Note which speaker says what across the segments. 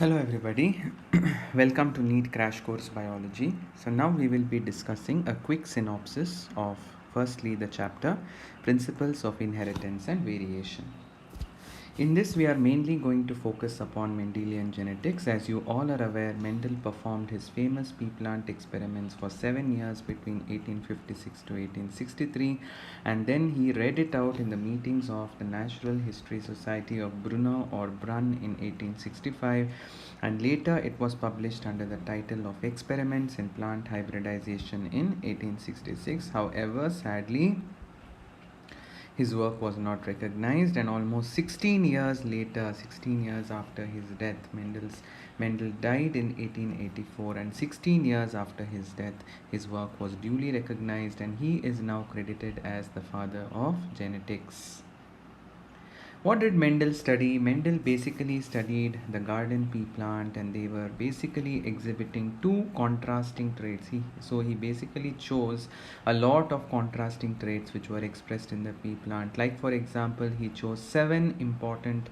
Speaker 1: Hello everybody, welcome to NEET Crash Course Biology. So now we will be discussing a quick synopsis of firstly the chapter Principles of Inheritance and Variation. In this, we are mainly going to focus upon Mendelian genetics. As you all are aware, Mendel performed his famous pea plant experiments for 7 years between 1856 to 1863, and then he read it out in the meetings of the Natural History Society of Brunner or Brunn in 1865, and later it was published under the title of Experiments in Plant Hybridization in 1866. However, sadly, his work was not recognized, and almost 16 years later, 16 years after his death, Mendel died in 1884, and 16 years after his death, his work was duly recognized, and he is now credited as the father of genetics. What did Mendel study? Mendel basically studied the garden pea plant, and they were basically exhibiting two contrasting traits. He basically chose a lot of contrasting traits which were expressed in the pea plant. Like, for example, he chose seven important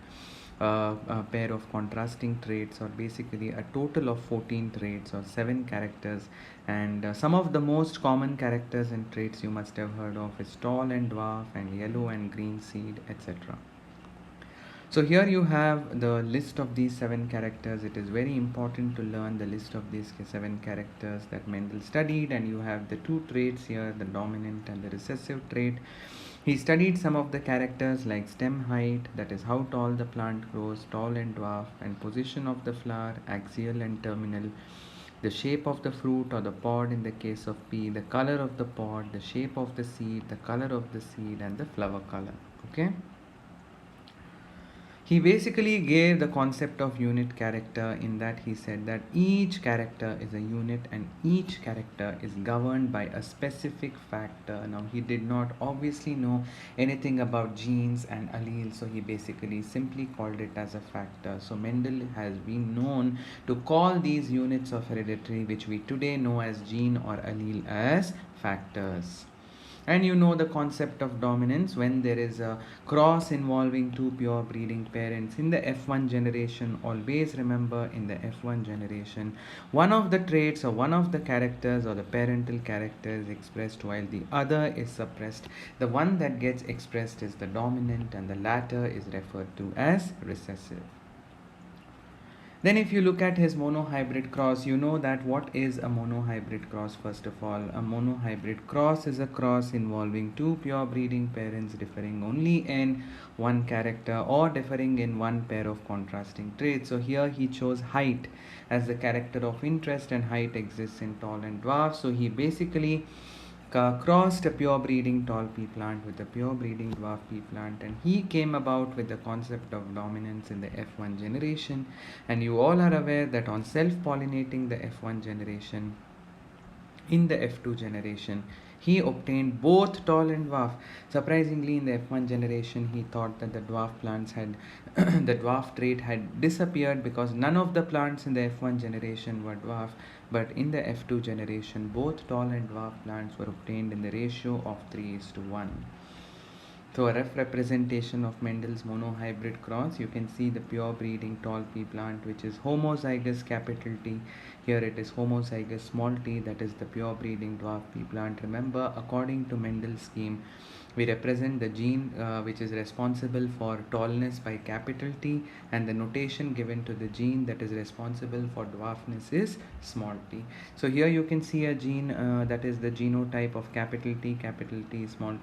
Speaker 1: pair of contrasting traits, or basically a total of 14 traits or 7 characters. And some of the most common characters and traits you must have heard of is tall and dwarf, and yellow and green seed, etc. So here you have the list of these 7 characters. It is very important to learn the list of these 7 characters that Mendel studied, and you have the two traits here, the dominant and the recessive trait. He studied some of the characters like stem height, that is how tall the plant grows, tall and dwarf, and position of the flower, axial and terminal, the shape of the fruit or the pod in the case of pea, the color of the pod, the shape of the seed, the color of the seed, and the flower color. Okay. He basically gave the concept of unit character, in that he said that each character is a unit and each character is governed by a specific factor. Now, he did not obviously know anything about genes and alleles, so he basically simply called it as a factor. So Mendel has been known to call these units of heredity, which we today know as gene or allele, as factors. And you know the concept of dominance. When there is a cross involving two pure breeding parents in the F1 generation, always remember, in the F1 generation, one of the traits or one of the characters or the parental character is expressed while the other is suppressed. The one that gets expressed is the dominant, and the latter is referred to as recessive. Then if you look at his monohybrid cross, you know that what is a monohybrid cross. First of all, a monohybrid cross is a cross involving two pure breeding parents differing only in one character or differing in one pair of contrasting traits. So here he chose height as the character of interest, and height exists in tall and dwarf. So he basically crossed a pure breeding tall pea plant with a pure breeding dwarf pea plant, and he came about with the concept of dominance in the F1 generation. And you all are aware that on self-pollinating the F1 generation, in the F2 generation, he obtained both tall and dwarf. Surprisingly, in the F1 generation, he thought that the dwarf plants had the dwarf trait had disappeared because none of the plants in the F1 generation were dwarf. But in the F2 generation, both tall and dwarf plants were obtained in the ratio of 3:1. So a rough representation of Mendel's monohybrid cross, you can see the pure breeding tall pea plant, which is homozygous capital T. Here it is homozygous small t, that is the pure breeding dwarf pea plant. Remember, according to Mendel's scheme, we represent the gene which is responsible for tallness by capital T, and the notation given to the gene that is responsible for dwarfness is small t. So here you can see a gene that is the genotype of capital T, small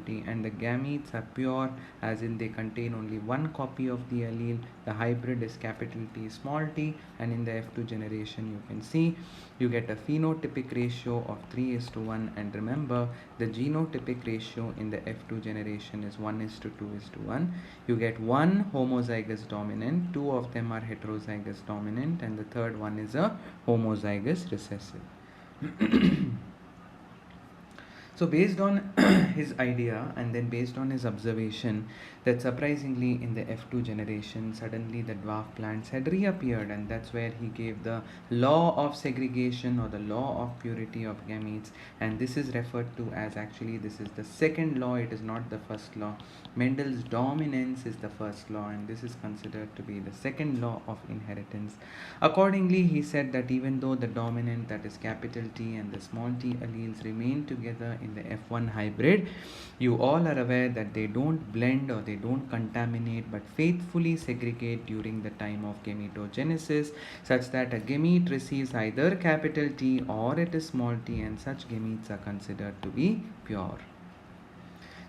Speaker 1: t, and the gametes are pure, as in they contain only one copy of the allele. The hybrid is capital T, small t, and in the F2 generation you can see you get a phenotypic ratio of 3:1. And remember, the genotypic ratio in the F2 generation is 1:2:1. You get one homozygous dominant, two of them are heterozygous dominant, and the third one is a homozygous recessive. So, based on his idea and then based on his observation, that surprisingly in the F2 generation, suddenly the dwarf plants had reappeared, and that's where he gave the law of segregation or the law of purity of gametes. And this is referred to as, actually, this is the second law, it is not the first law. Mendel's dominance is the first law, and this is considered to be the second law of inheritance. Accordingly, he said that even though the dominant, that is capital T, and the small t alleles remain together in the F1 hybrid, you all are aware that they don't blend or they don't contaminate but faithfully segregate during the time of gametogenesis, such that a gamete receives either capital T or it is small t, and such gametes are considered to be pure.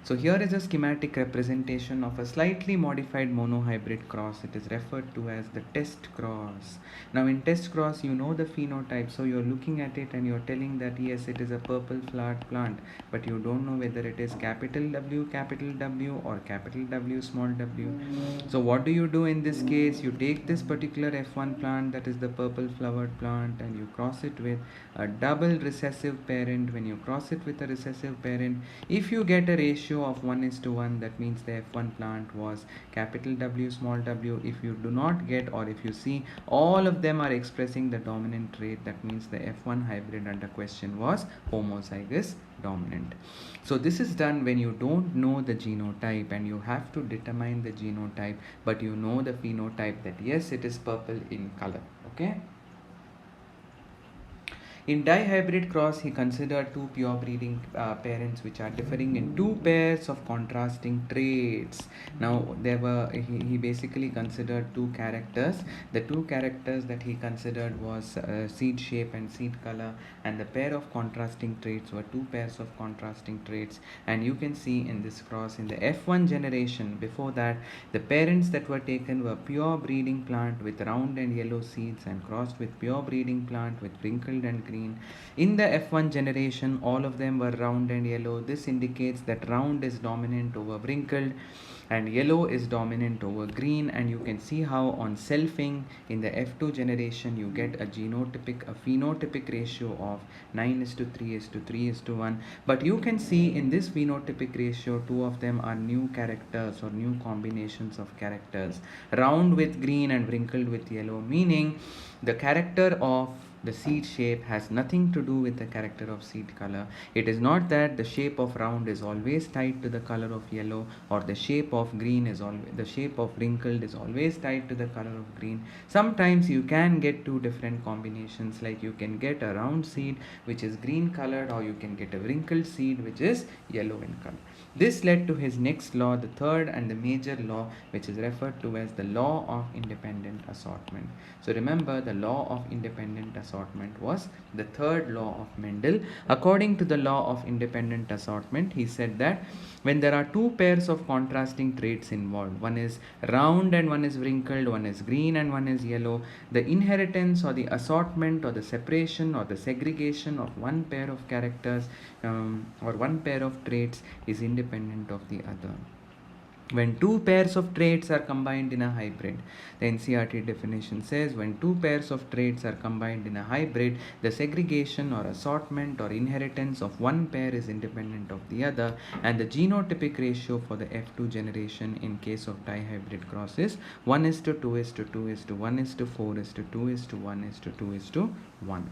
Speaker 1: So here is a schematic representation of a slightly modified monohybrid cross. It is referred to as the test cross. Now in test cross, you know the phenotype. So you're looking at it and you're telling that yes, it is a purple flowered plant, but you don't know whether it is capital W or capital W small w. So what do you do in this case? You take this particular F1 plant, that is the purple flowered plant, and you cross it with a double recessive parent. When you cross it with a recessive parent, if you get a ratio of 1:1, that means the F1 plant was capital W small w. If you do not get, or if you see all of them are expressing the dominant trait, that means the F1 hybrid under question was homozygous dominant. So this is done when you don't know the genotype and you have to determine the genotype, but you know the phenotype, that yes, it is purple in color. Okay. In dihybrid cross, he considered two pure breeding parents which are differing in two pairs of contrasting traits. Now, he basically considered two characters. The two characters that he considered was seed shape and seed color, and the pair of contrasting traits were two pairs of contrasting traits. And you can see in this cross, in the F1 generation, before that, the parents that were taken were pure breeding plant with round and yellow seeds, and crossed with pure breeding plant with wrinkled and green. In the F1 generation, all of them were round and yellow. This indicates that round is dominant over wrinkled and yellow is dominant over green. And you can see how on selfing in the F2 generation you get a phenotypic ratio of 9:3:3:1. But you can see in this phenotypic ratio, two of them are new characters or new combinations of characters, round with green and wrinkled with yellow, meaning the character of the seed shape has nothing to do with the character of seed color. It is not that the shape of round is always tied to the color of yellow, or the shape of green is always, the shape of wrinkled is always tied to the color of green. Sometimes you can get two different combinations, like you can get a round seed which is green colored, or you can get a wrinkled seed which is yellow in color. This led to his next law, the third and the major law, which is referred to as the law of independent assortment. So remember, the law of independent assortment was the third law of Mendel. According to the law of independent assortment, he said that when there are two pairs of contrasting traits involved, one is round and one is wrinkled, one is green and one is yellow, the inheritance or the assortment or the separation or the segregation of one pair of characters or one pair of traits is independent of the other. When two pairs of traits are combined in a hybrid, the NCERT definition says when two pairs of traits are combined in a hybrid, the segregation or assortment or inheritance of one pair is independent of the other, and the genotypic ratio for the F2 generation in case of dihybrid cross is 1:2:2:1:4:2:1:2:1.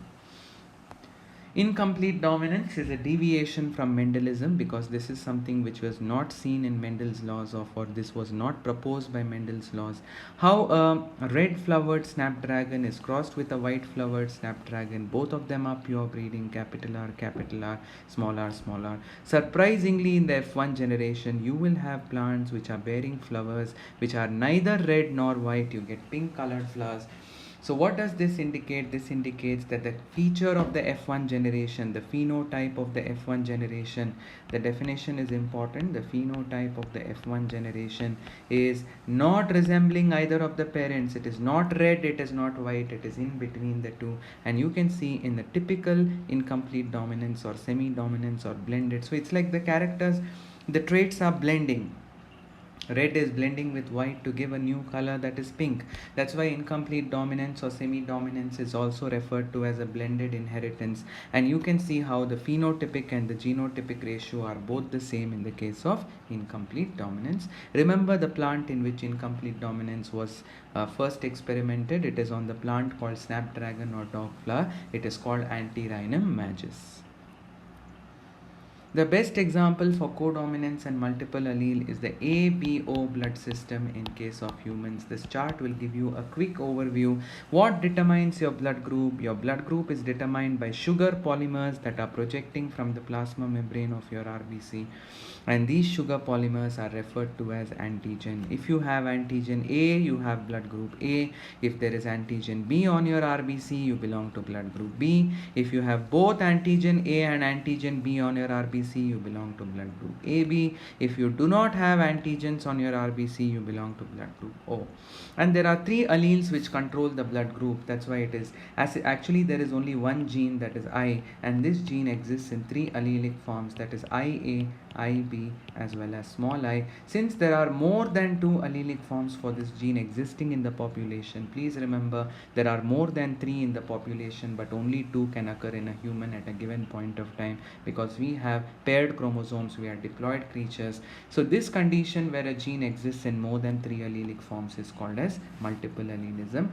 Speaker 1: Incomplete dominance is a deviation from Mendelism, because this is something which was not seen in Mendel's laws, or this was not proposed by Mendel's laws. How a red flowered snapdragon is crossed with a white flowered snapdragon. Both of them are pure breeding, capital R, small r, small r. Surprisingly, in the F1 generation, you will have plants which are bearing flowers which are neither red nor white. You get pink colored flowers. So what does this indicate? This indicates that the feature of the F1 generation, the phenotype of the F1 generation, the definition is important. The phenotype of the F1 generation is not resembling either of the parents. It is not red, it is not white, it is in between the two. And you can see in the typical incomplete dominance or semi-dominance or blended. So it's like the characters, the traits are blending. Red is blending with white to give a new color, that is pink. That's why incomplete dominance or semi-dominance is also referred to as a blended inheritance. And you can see how the phenotypic and the genotypic ratio are both the same in the case of incomplete dominance. Remember the plant in which incomplete dominance was first experimented. It is on the plant called snapdragon or dog flower. It is called Antirrhinum majus. The best example for codominance and multiple allele is the ABO blood system in case of humans. This chart will give you a quick overview. What determines your blood group? Your blood group is determined by sugar polymers that are projecting from the plasma membrane of your RBC. And these sugar polymers are referred to as antigen. If you have antigen A, you have blood group A. If there is antigen B on your RBC, you belong to blood group B. If you have both antigen A and antigen B on your RBC, you belong to blood group AB. If you do not have antigens on your RBC, you belong to blood group O. And there are three alleles which control the blood group. That's why it is, actually there is only one gene, that is I, and this gene exists in three allelic forms, that is IA, IB as well as small I. Since there are more than two allelic forms for this gene existing in the population, please remember there are more than three in the population, but only two can occur in a human at a given point of time, because we have paired chromosomes, we are diploid creatures. So this condition where a gene exists in more than three allelic forms is called as multiple allelism.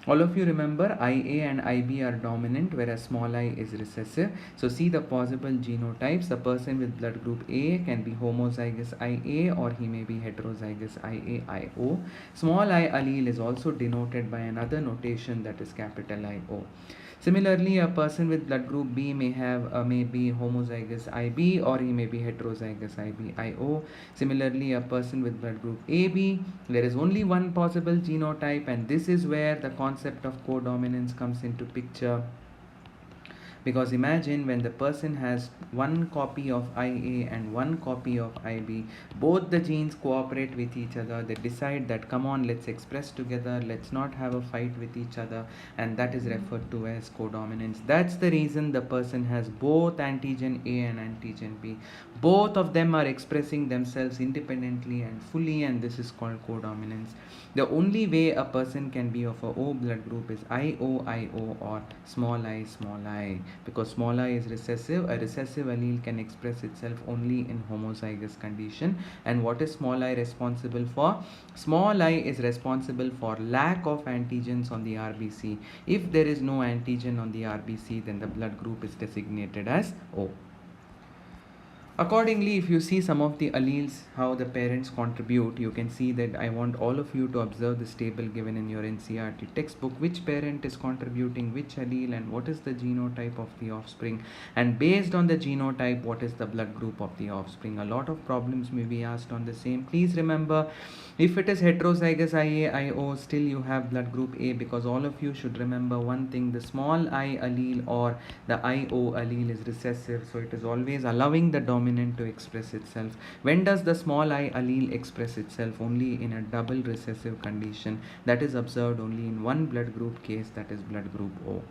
Speaker 1: All of you remember IA and IB are dominant, whereas small I is recessive. So see the possible genotypes. A person with blood group A can be homozygous IA, or he may be heterozygous IAIO. Small I allele is also denoted by another notation, that is capital IO. Similarly, a person with blood group B may be homozygous IB, or he may be heterozygous IBIO. Similarly, a person with blood group AB, there is only one possible genotype, and this is where the concept of codominance comes into picture. Because imagine when the person has one copy of IA and one copy of IB, both the genes cooperate with each other. They decide that, come on, let's express together, let's not have a fight with each other, and that is referred to as codominance. That's the reason the person has both antigen A and antigen B. Both of them are expressing themselves independently and fully, and this is called codominance. The only way a person can be of a O blood group is IOIO or small I, because small I is recessive. A recessive allele can express itself only in homozygous condition. And what is small I responsible for? Small I is responsible for lack of antigens on the RBC. If there is no antigen on the RBC, then the blood group is designated as O. Accordingly, if you see some of the alleles, how the parents contribute, you can see that I want all of you to observe this table given in your NCERT textbook. Which parent is contributing which allele, and what is the genotype of the offspring, and based on the genotype, what is the blood group of the offspring. A lot of problems may be asked on the same. Please remember, if it is heterozygous IAIO, still you have blood group A, because all of you should remember one thing: the small I allele or the IO allele is recessive, so it is always allowing the dominant to express itself. When does the small I allele express itself? Only in a double recessive condition that is observed only in one blood group case, that is blood group O.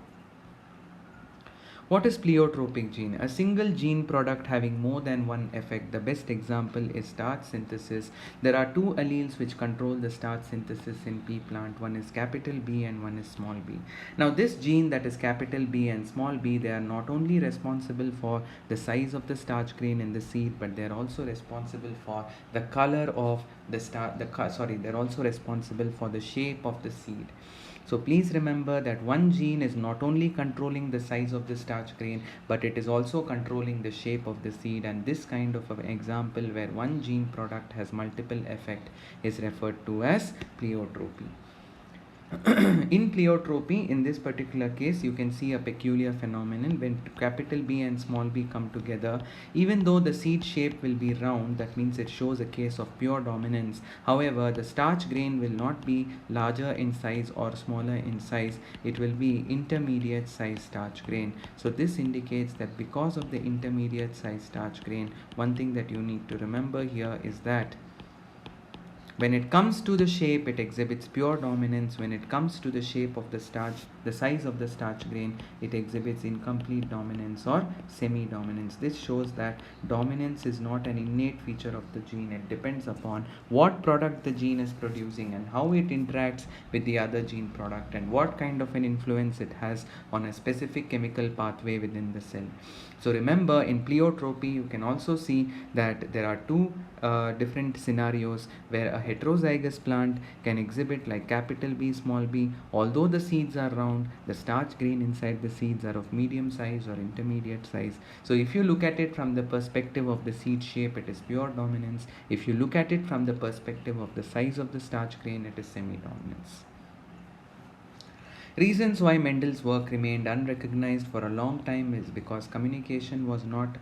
Speaker 1: What is pleiotropic gene? A single gene product having more than one effect. The best example is starch synthesis. There are two alleles which control the starch synthesis in pea plant. One is capital B and one is small b. Now this gene, that is capital B and small b, they are not only responsible for the size of the starch grain in the seed, but they are also responsible for the color of the they're also responsible for the shape of the seed. So please remember that one gene is not only controlling the size of the starch grain, but it is also controlling the shape of the seed. And this kind of an example where one gene product has multiple effect is referred to as pleiotropy. In pleiotropy, in this particular case, you can see a peculiar phenomenon. When capital B and small b come together, even though the seed shape will be round, that means it shows a case of pure dominance. However, the starch grain will not be larger in size or smaller in size. It will be intermediate size starch grain. So this indicates that because of the intermediate size starch grain, one thing that you need to remember here is that When it comes to the shape, it exhibits pure dominance. When it comes to the shape of the starch, the size of the starch grain, it exhibits incomplete dominance or semi-dominance. This shows that dominance is not an innate feature of the gene. It depends upon what product the gene is producing and how it interacts with the other gene product and what kind of an influence it has on a specific chemical pathway within the cell. So remember, in pleiotropy, you can also see that there are two different scenarios where a heterozygous plant can exhibit like capital B, small b. Although the seeds are round, the starch grain inside the seeds are of medium size or intermediate size. So if you look at it from the perspective of the seed shape, it is pure dominance. If you look at it from the perspective of the size of the starch grain, it is semi-dominance. Reasons why Mendel's work remained unrecognized for a long time is because communication was not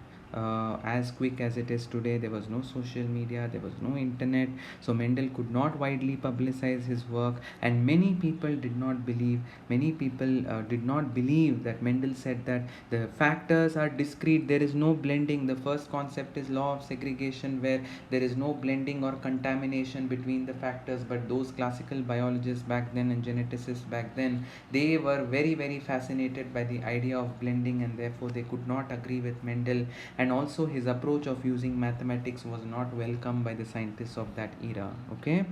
Speaker 1: as quick as it is today. There was no social media, there was no internet, so Mendel could not widely publicize his work, and many people did not believe. Many people did not believe that Mendel said that the factors are discrete. There is no blending. The first concept is law of segregation, where there is no blending or contamination between the factors. But those classical biologists back then and geneticists back then, they were very fascinated by the idea of blending, and therefore they could not agree with Mendel. And also his approach of using mathematics was not welcomed by the scientists of that era. Okay.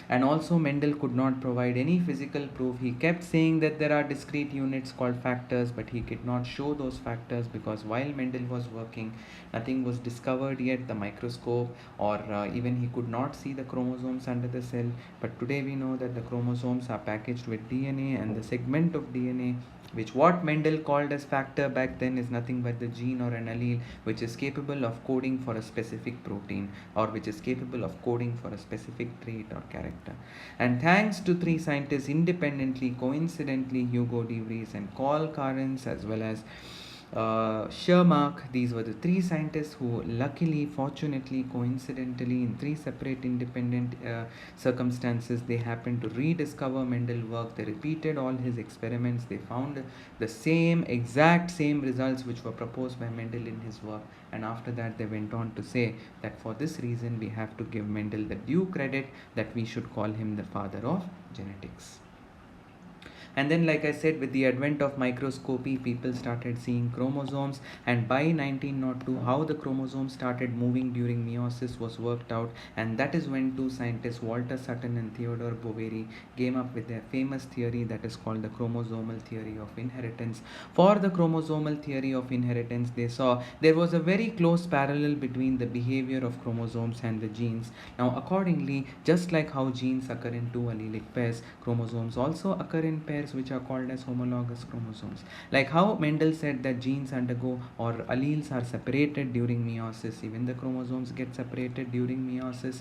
Speaker 1: And also Mendel could not provide any physical proof. He kept saying that there are discrete units called factors, but he could not show those factors because while Mendel was working, nothing was discovered yet, the microscope, or even he could not see the chromosomes under the cell. But today we know that the chromosomes are packaged with DNA, and the segment of DNA which what Mendel called as factor back then is nothing but the gene or an allele which is capable of coding for a specific protein, or which is capable of coding for a specific trait or character. And thanks to three scientists independently, coincidentally, Hugo de Vries and Carl Carens, as well as Schermark, these were the three scientists who luckily, fortunately, coincidentally, in three separate independent circumstances, they happened to rediscover Mendel's work. They repeated all his experiments. They found the exact same results which were proposed by Mendel in his work. And after that, they went on to say that for this reason, we have to give Mendel the due credit that we should call him the father of genetics. And then, like I said, with the advent of microscopy, people started seeing chromosomes, and by 1902, how the chromosomes started moving during meiosis was worked out, and that is when two scientists, Walter Sutton and Theodore Boveri, came up with their famous theory that is called the chromosomal theory of inheritance. For the chromosomal theory of inheritance, they saw there was a very close parallel between the behavior of chromosomes and the genes. Now, accordingly, just like how genes occur in two allelic pairs, chromosomes also occur in pairs which are called as homologous chromosomes. Like how Mendel said that genes undergo or alleles are separated during meiosis, even the chromosomes get separated during meiosis.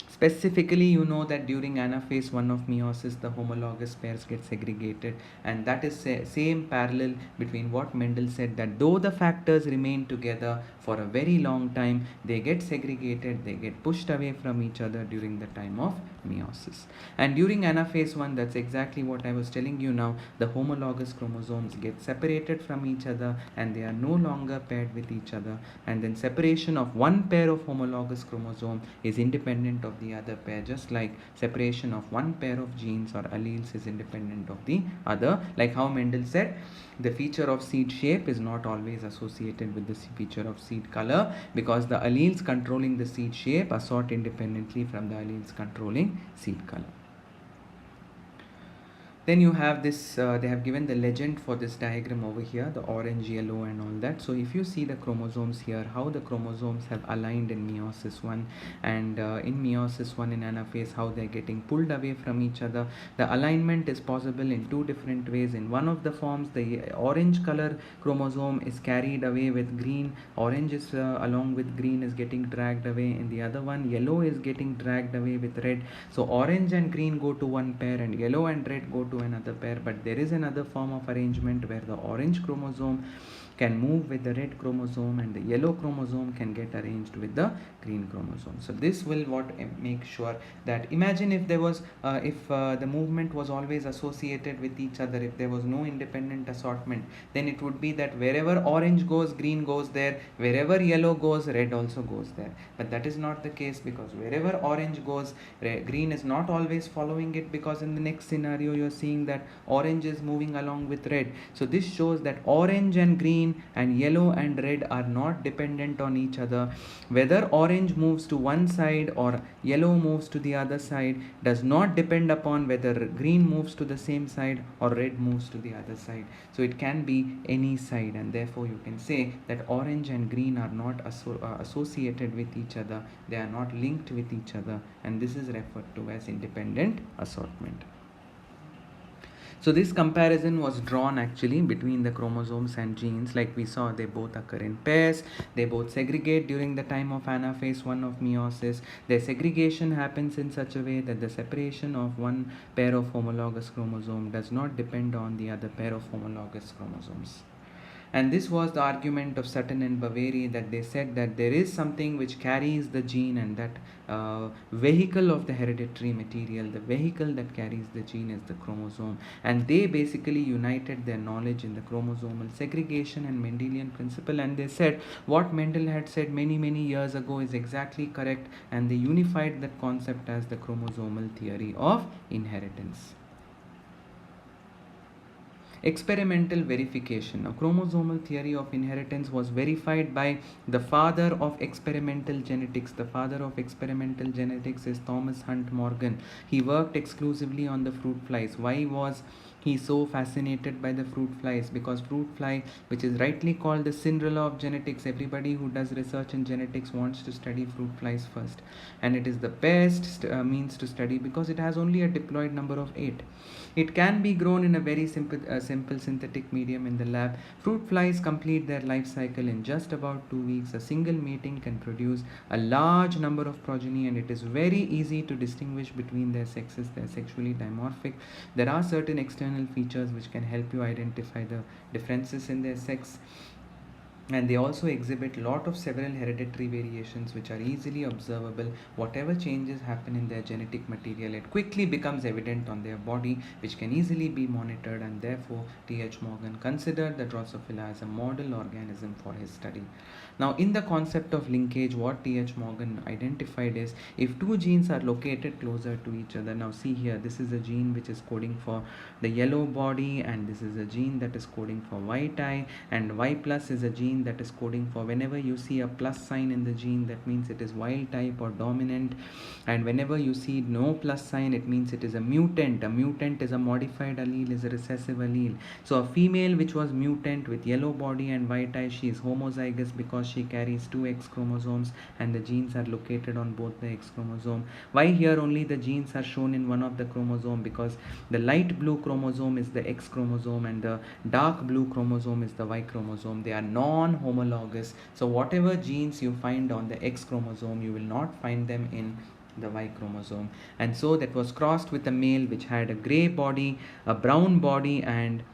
Speaker 1: Specifically, you know that during anaphase 1 of meiosis, the homologous pairs get segregated, and that is same parallel between what Mendel said, that though the factors remain together for a very long time, they get segregated, they get pushed away from each other during the time of meiosis. And during anaphase 1, that's exactly what I was telling you now, the homologous chromosomes get separated from each other and they are no longer paired with each other, and then separation of one pair of homologous chromosome is independent of the other pair, just like separation of one pair of genes or alleles is independent of the other. Like how Mendel said, the feature of seed shape is not always associated with the feature of seed color, because the alleles controlling the seed shape are sought independently from the alleles controlling seed color. Then you have this, they have given the legend for this diagram over here, the orange, yellow and all that. So if you see the chromosomes here, how the chromosomes have aligned in meiosis 1, and in meiosis 1 in anaphase, how they're getting pulled away from each other. The alignment is possible in two different ways. In one of the forms, the orange color chromosome is carried away with green, orange is along with green is getting dragged away. In the other one, yellow is getting dragged away with red. So orange and green go to one pair and yellow and red go to to another pair, but there is another form of arrangement where the orange chromosome can move with the red chromosome and the yellow chromosome can get arranged with the green chromosome. So this will what make sure that, imagine if there was if the movement was always associated with each other, if there was no independent assortment, then it would be that wherever orange goes, green goes there, wherever yellow goes, red also goes there. But that is not the case, because wherever orange goes, green is not always following it, because in the next scenario you are seeing that orange is moving along with red. So this shows that orange and green and yellow and red are not dependent on each other. Whether orange moves to one side or yellow moves to the other side does not depend upon whether green moves to the same side or red moves to the other side. So it can be any side, and therefore you can say that orange and green are not associated with each other, they are not linked with each other, and this is referred to as independent assortment. So this comparison was drawn actually between the chromosomes and genes. Like we saw, they both occur in pairs, they both segregate during the time of anaphase 1 of meiosis. Their segregation happens in such a way that the separation of one pair of homologous chromosome does not depend on the other pair of homologous chromosomes. And this was the argument of Sutton and Boveri, that they said that there is something which carries the gene, and that vehicle of the hereditary material, the vehicle that carries the gene, is the chromosome. And they basically united their knowledge in the chromosomal segregation and Mendelian principle, and they said what Mendel had said many years ago is exactly correct, and they unified that concept as the chromosomal theory of inheritance. Experimental verification. A chromosomal theory of inheritance was verified by the father of experimental genetics. The father of experimental genetics is Thomas Hunt Morgan. He worked exclusively on the fruit flies. Why was he so fascinated by the fruit flies? Because fruit fly, which is rightly called the Cinderella of genetics, everybody who does research in genetics wants to study fruit flies first, and it is the best means to study because it has only a diploid number of 8. It can be grown in a very simple synthetic medium in the lab. Fruit flies complete their life cycle in just about 2 weeks. A single mating can produce a large number of progeny, and it is very easy to distinguish between their sexes. They are sexually dimorphic. There are certain external features which can help you identify the differences in their sex, and they also exhibit lot of several hereditary variations which are easily observable. Whatever changes happen in their genetic material, it quickly becomes evident on their body, which can easily be monitored, and therefore T.H. Morgan considered the Drosophila as a model organism for his study. Now, in the concept of linkage, what T.H. Morgan identified is if two genes are located closer to each other. Now see here, this is a gene which is coding for the yellow body, and this is a gene that is coding for white eye, and Y plus is a gene that is coding for, whenever you see a plus sign in the gene, that means it is wild type or dominant, and whenever you see no plus sign, it means it is a mutant. A mutant is a modified allele, is a recessive allele. So a female which was mutant with yellow body and white eye, she is homozygous because she carries 2 X chromosomes, and the genes are located on both the X chromosome. Why here only the genes are shown in one of the chromosome? Because the light blue chromosome is the X chromosome and the dark blue chromosome is the Y chromosome. They are non-homologous. So whatever genes you find on the X chromosome, you will not find them in the Y chromosome. And so that was crossed with a male which had a gray body, a brown body, and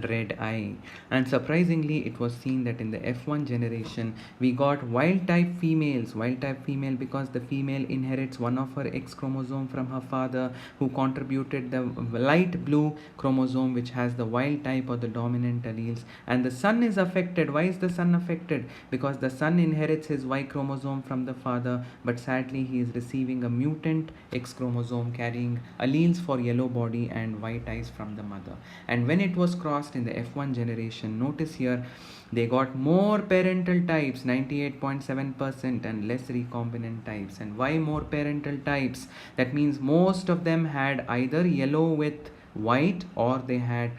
Speaker 1: red eye. And surprisingly, it was seen that in the F1 generation we got wild type females. Wild type female because the female inherits one of her X chromosome from her father, who contributed the light blue chromosome which has the wild type or the dominant alleles, and the son is affected. Why is the son affected? Because the son inherits his Y chromosome from the father, but sadly he is receiving a mutant X chromosome carrying alleles for yellow body and white eyes from the mother. And when it was crossed in the F1 generation, notice here they got more parental types, 98.7%, and less recombinant types. And why more parental types? That means most of them had either yellow with white or they had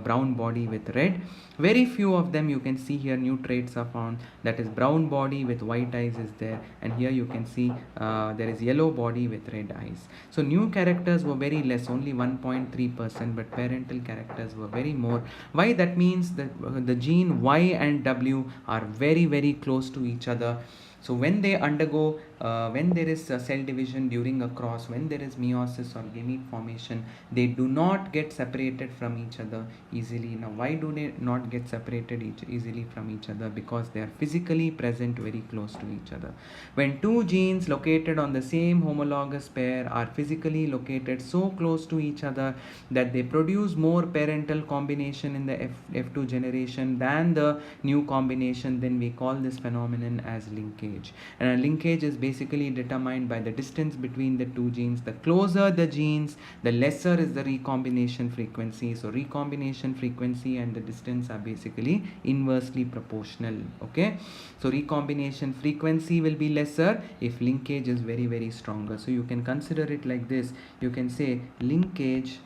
Speaker 1: brown body with red. Very few of them, you can see here, new traits are found, that is brown body with white eyes is there, and here you can see there is yellow body with red eyes. So new characters were very less, only 1.3%, but parental characters were very more. Why? That means that the gene Y and W are very close to each other. So when they undergo when there is cell division during a cross, when there is meiosis or gamete formation, they do not get separated from each other easily. Now, why do they not get separated easily from each other? Because they are physically present very close to each other. When two genes located on the same homologous pair are physically located so close to each other that they produce more parental combination in the F2 generation than the new combination, then we call this phenomenon as linkage. And a linkage is basically determined by the distance between the two genes. The closer the genes, the lesser is the recombination frequency. So recombination frequency and the distance are basically inversely proportional. Okay, so recombination frequency will be lesser if linkage is very, very stronger. So you can consider it like this. You can say linkage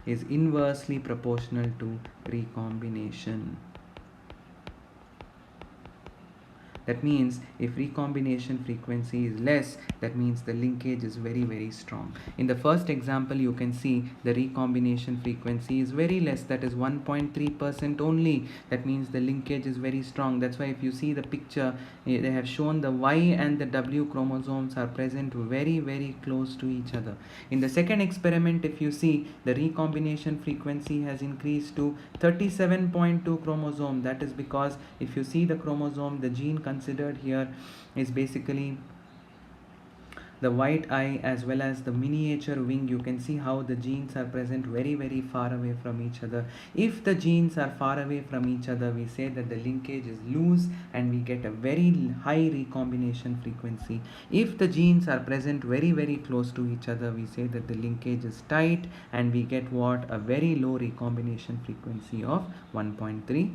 Speaker 1: is inversely proportional to recombination. That means if recombination frequency is less, that means the linkage is very, very strong. In the first example, you can see the recombination frequency is very less, that is 1.3% only. That means the linkage is very strong. That's why if you see the picture, they have shown the Y and the W chromosomes are present very, very close to each other. In the second experiment, if you see, the recombination frequency has increased to 37.2 chromosome. That is because if you see the chromosome, the gene considered here is basically the white eye as well as the miniature wing. You can see how the genes are present very, very far away from each other. If the genes are far away from each other, we say that the linkage is loose and we get a very high recombination frequency. If the genes are present very, very close to each other, we say that the linkage is tight and we get what? A very low recombination frequency of 1.3%.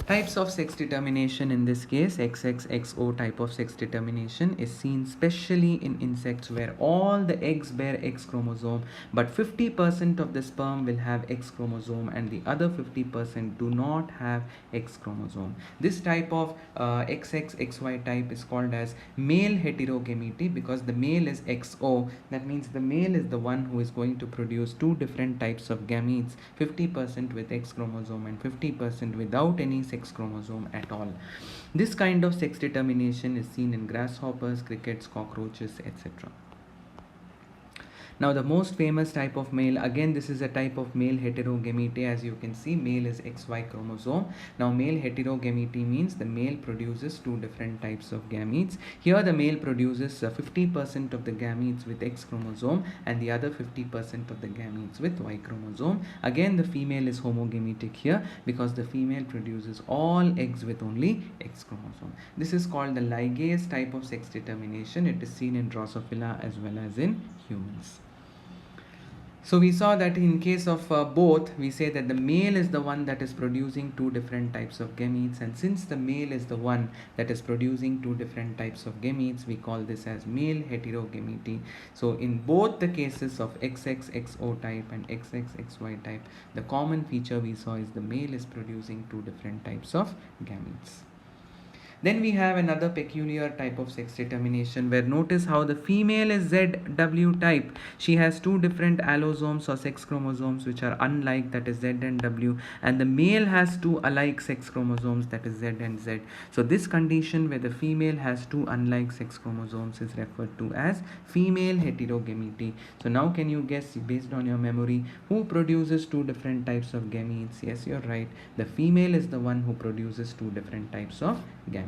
Speaker 1: Types of sex determination, in this case XXXO type of sex determination, is seen specially in insects where all the eggs bear X chromosome, but 50% of the sperm will have X chromosome and the other 50% do not have X chromosome. This type of XXXY type is called as male heterogamety because the male is XO. That means the male is the one who is going to produce two different types of gametes, 50% with X chromosome and 50% without any sex chromosome at all. This kind of sex determination is seen in grasshoppers, crickets, cockroaches, etc. Now the most famous type of male, again this is a type of male heterogamety. As you can see, male is XY chromosome. Now male heterogamety means the male produces two different types of gametes. Here the male produces 50% of the gametes with X chromosome and the other 50% of the gametes with Y chromosome. Again the female is homogametic here because the female produces all eggs with only X chromosome. This is called the ligase type of sex determination. It is seen in Drosophila as well as in humans. So we saw that in case of both, we say that the male is the one that is producing two different types of gametes, and since the male is the one that is producing two different types of gametes, we call this as male heterogamety. So in both the cases of XXXO type and XXXY type, the common feature we saw is the male is producing two different types of gametes. Then we have another peculiar type of sex determination where notice how the female is ZW type. She has two different allosomes or sex chromosomes which are unlike, that is Z and W, and the male has two alike sex chromosomes, that is Z and Z. So this condition where the female has two unlike sex chromosomes is referred to as female heterogamety. So now can you guess, based on your memory, who produces two different types of gametes? Yes, you're right. The female is the one who produces two different types of gametes.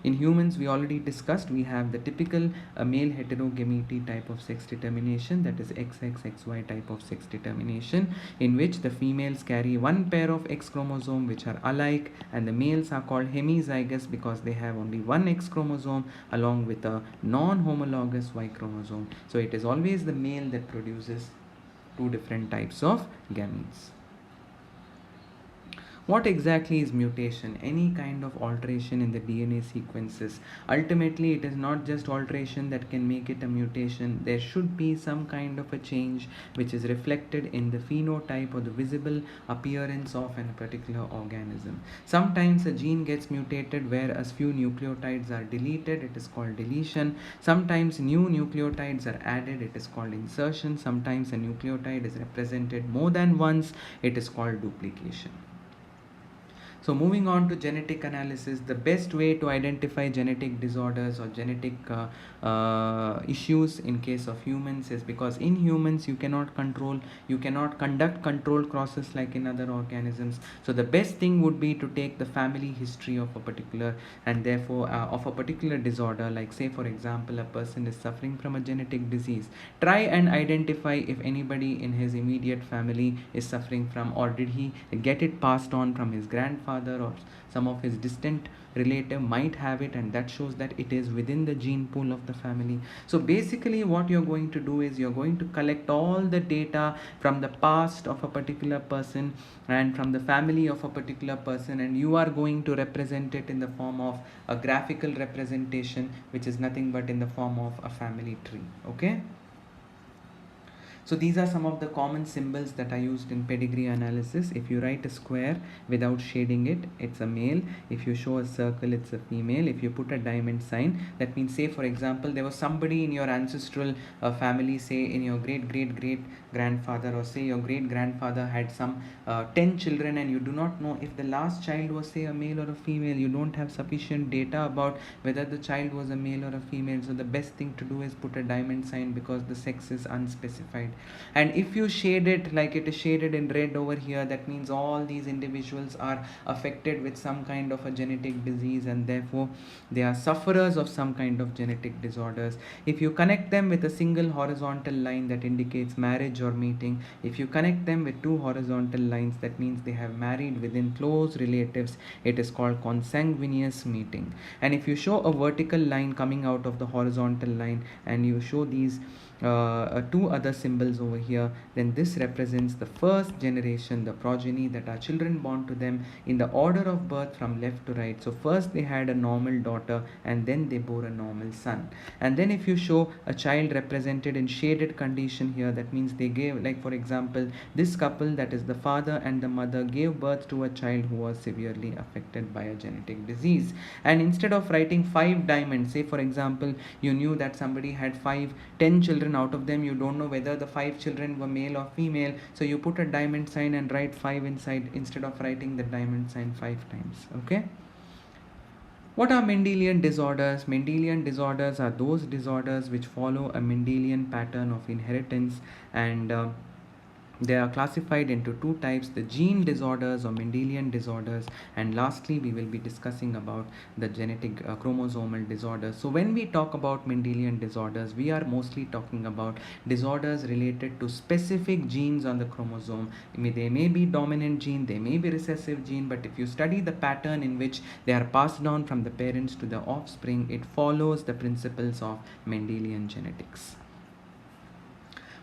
Speaker 1: In humans, we already discussed, we have the typical male heterogamety type of sex determination, that is XXXY type of sex determination, in which the females carry one pair of X chromosome which are alike, and the males are called hemizygous because they have only one X chromosome along with a non-homologous Y chromosome. So it is always the male that produces two different types of gametes. What exactly is mutation? Any kind of alteration in the DNA sequences. Ultimately, it is not just alteration that can make it a mutation. There should be some kind of a change which is reflected in the phenotype or the visible appearance of a particular organism. Sometimes a gene gets mutated whereas few nucleotides are deleted. It is called deletion. Sometimes new nucleotides are added. It is called insertion. Sometimes a nucleotide is represented more than once. It is called duplication. So moving on to genetic analysis, the best way to identify genetic disorders or genetic issues in case of humans is, because in humans you cannot conduct controlled crosses like in other organisms. So the best thing would be to take the family history of a particular, and therefore of a particular disorder, like say for example a person is suffering from a genetic disease. Try and identify if anybody in his immediate family is suffering from, or did he get it passed on from his grandfather, or some of his distant relative might have it, and that shows that it is within the gene pool of the family. So basically what you're going to do is you're going to collect all the data from the past of a particular person and from the family of a particular person, and you are going to represent it in the form of a graphical representation, which is nothing but in the form of a family tree. Okay. So these are some of the common symbols that are used in pedigree analysis. If you write a square without shading it, it's a male. If you show a circle, it's a female. If you put a diamond sign, that means, say for example, there was somebody in your ancestral family, say in your great great great grandfather, or say your great grandfather had some 10 children, and you do not know if the last child was, say, a male or a female. You don't have sufficient data about whether the child was a male or a female. So the best thing to do is put a diamond sign, because the sex is unspecified. And if you shade it like it is shaded in red over here, that means all these individuals are affected with some kind of a genetic disease, and therefore they are sufferers of some kind of genetic disorders. If you connect them with a single horizontal line, that indicates marriage or mating. If you connect them with two horizontal lines, that means they have married within close relatives. It is called consanguineous mating. And if you show a vertical line coming out of the horizontal line, and you show these two other symbols over here, then this represents the first generation, the progeny, that are children born to them in the order of birth from left to right. So first they had a normal daughter, and then they bore a normal son. And then if you show a child represented in shaded condition here, that means they gave, like for example, this couple, that is the father and the mother, gave birth to a child who was severely affected by a genetic disease. And instead of writing 5 diamonds, say for example you knew that somebody had 10 children, out of them you don't know whether the 5 children were male or female, so you put a diamond sign and write 5 inside instead of writing the diamond sign 5 times. Okay. What are Mendelian disorders? Mendelian disorders are those disorders which follow a Mendelian pattern of inheritance, and they are classified into two types: the gene disorders or Mendelian disorders, and lastly we will be discussing about the genetic chromosomal disorders. So when we talk about Mendelian disorders, we are mostly talking about disorders related to specific genes on the chromosome. They may be dominant gene, they may be recessive gene, but if you study the pattern in which they are passed down from the parents to the offspring, it follows the principles of Mendelian genetics.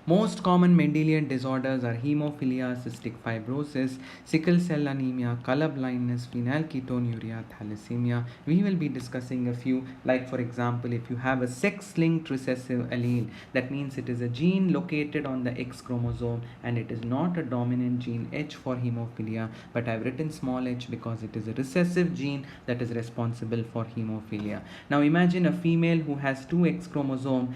Speaker 1: Most common Mendelian disorders are hemophilia, cystic fibrosis, sickle cell anemia, color blindness, phenylketonuria, thalassemia. We will be discussing a few, like for example, if you have a sex-linked recessive allele, that means it is a gene located on the X chromosome and it is not a dominant gene, H for hemophilia, but I've written small h because it is a recessive gene that is responsible for hemophilia. Now imagine a female who has two X chromosome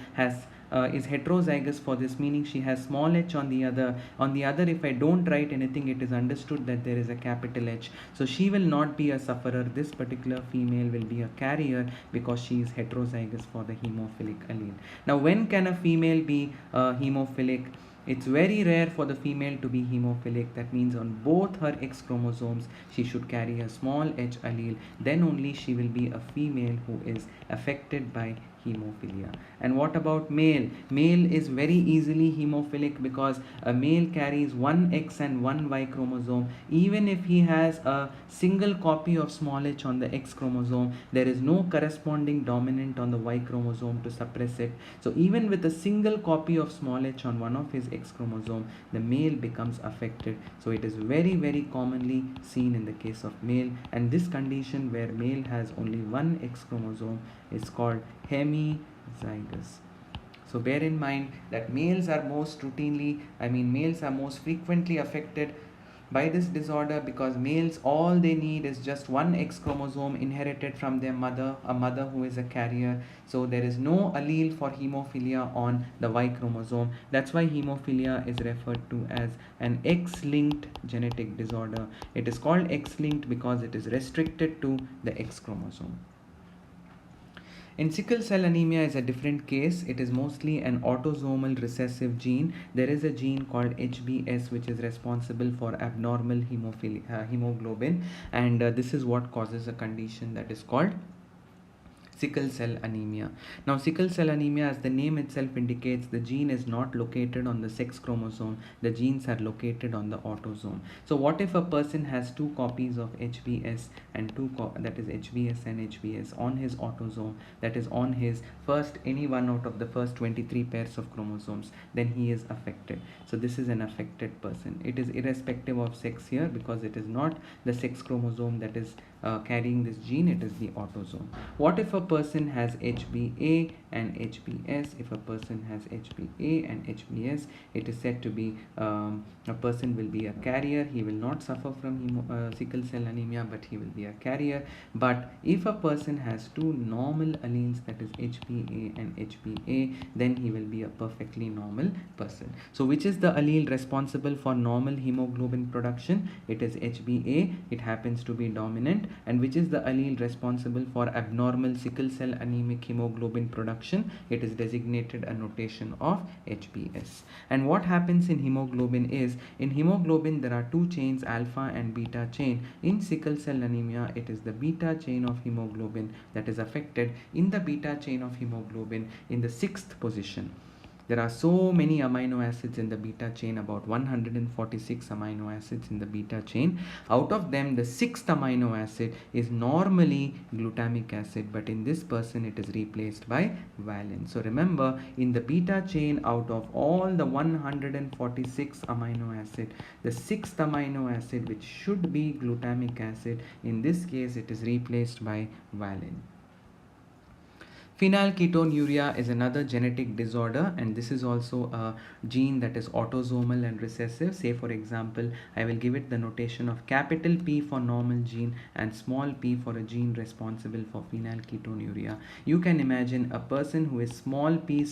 Speaker 1: is heterozygous for this, meaning she has small h on the other. On the other, if I don't write anything, it is understood that there is a capital H. So she will not be a sufferer. This particular female will be a carrier because she is heterozygous for the hemophilic allele. Now, when can a female be hemophilic? It's very rare for the female to be hemophilic. That means on both her X chromosomes, she should carry a small h allele. Then only she will be a female who is affected by hemophilia. And what about male? Male is very easily hemophilic because a male carries one X and one Y chromosome. Even if he has a single copy of small h on the X chromosome, there is no corresponding dominant on the Y chromosome to suppress it. So even with a single copy of small h on one of his X chromosome, the male becomes affected. So it is very, very commonly seen in the case of male, and this condition where male has only one X chromosome is called hemizygous. So bear in mind that males are most frequently affected By this disorder, because males, all they need is just one X chromosome inherited from their mother, a mother who is a carrier. So there is no allele for hemophilia on the Y chromosome. That's why hemophilia is referred to as an X-linked genetic disorder. It is called X-linked because it is restricted to the X chromosome. In sickle cell anemia is a different case. It is mostly an autosomal recessive gene. There is a gene called HBS which is responsible for abnormal hemoglobin, and this is what causes a condition that is called sickle cell anemia. Now, sickle cell anemia, as the name itself indicates, the gene is not located on the sex chromosome, the genes are located on the autosome. So what if a person has two copies of HBS and that is HBS and HBS on his autosome, that is on his first, any one out of the first 23 pairs of chromosomes, then he is affected. So this is an affected person. It is irrespective of sex here, because it is not the sex chromosome that is carrying this gene, it is the autosome. What if a person has HBA and HBS? If a person has HBA and HBS, it is said to be a person will be a carrier. He will not suffer from sickle cell anemia, but he will be a carrier. But if a person has two normal alleles, that is HBA and HBA, then he will be a perfectly normal person. So which is the allele responsible for normal hemoglobin production? It is HBA. It happens to be dominant. And which is the allele responsible for abnormal sickle cell anemic hemoglobin production? It is designated a notation of HBS. And what happens in hemoglobin is, in hemoglobin there are two chains, alpha and beta chain. In sickle cell anemia, it is the beta chain of hemoglobin that is affected. In the beta chain of hemoglobin, in the 6th position, there are so many amino acids in the beta chain, about 146 amino acids in the beta chain. Out of them, the 6th amino acid is normally glutamic acid, but in this person it is replaced by valine. So remember, in the beta chain, out of all the 146 amino acid, the 6th amino acid, which should be glutamic acid, in this case it is replaced by valine. Phenylketonuria is another genetic disorder, and this is also a gene that is autosomal and recessive. Say for example, I will give it the notation of capital P for normal gene and small p for a gene responsible for phenylketonuria. You can imagine a person who is small p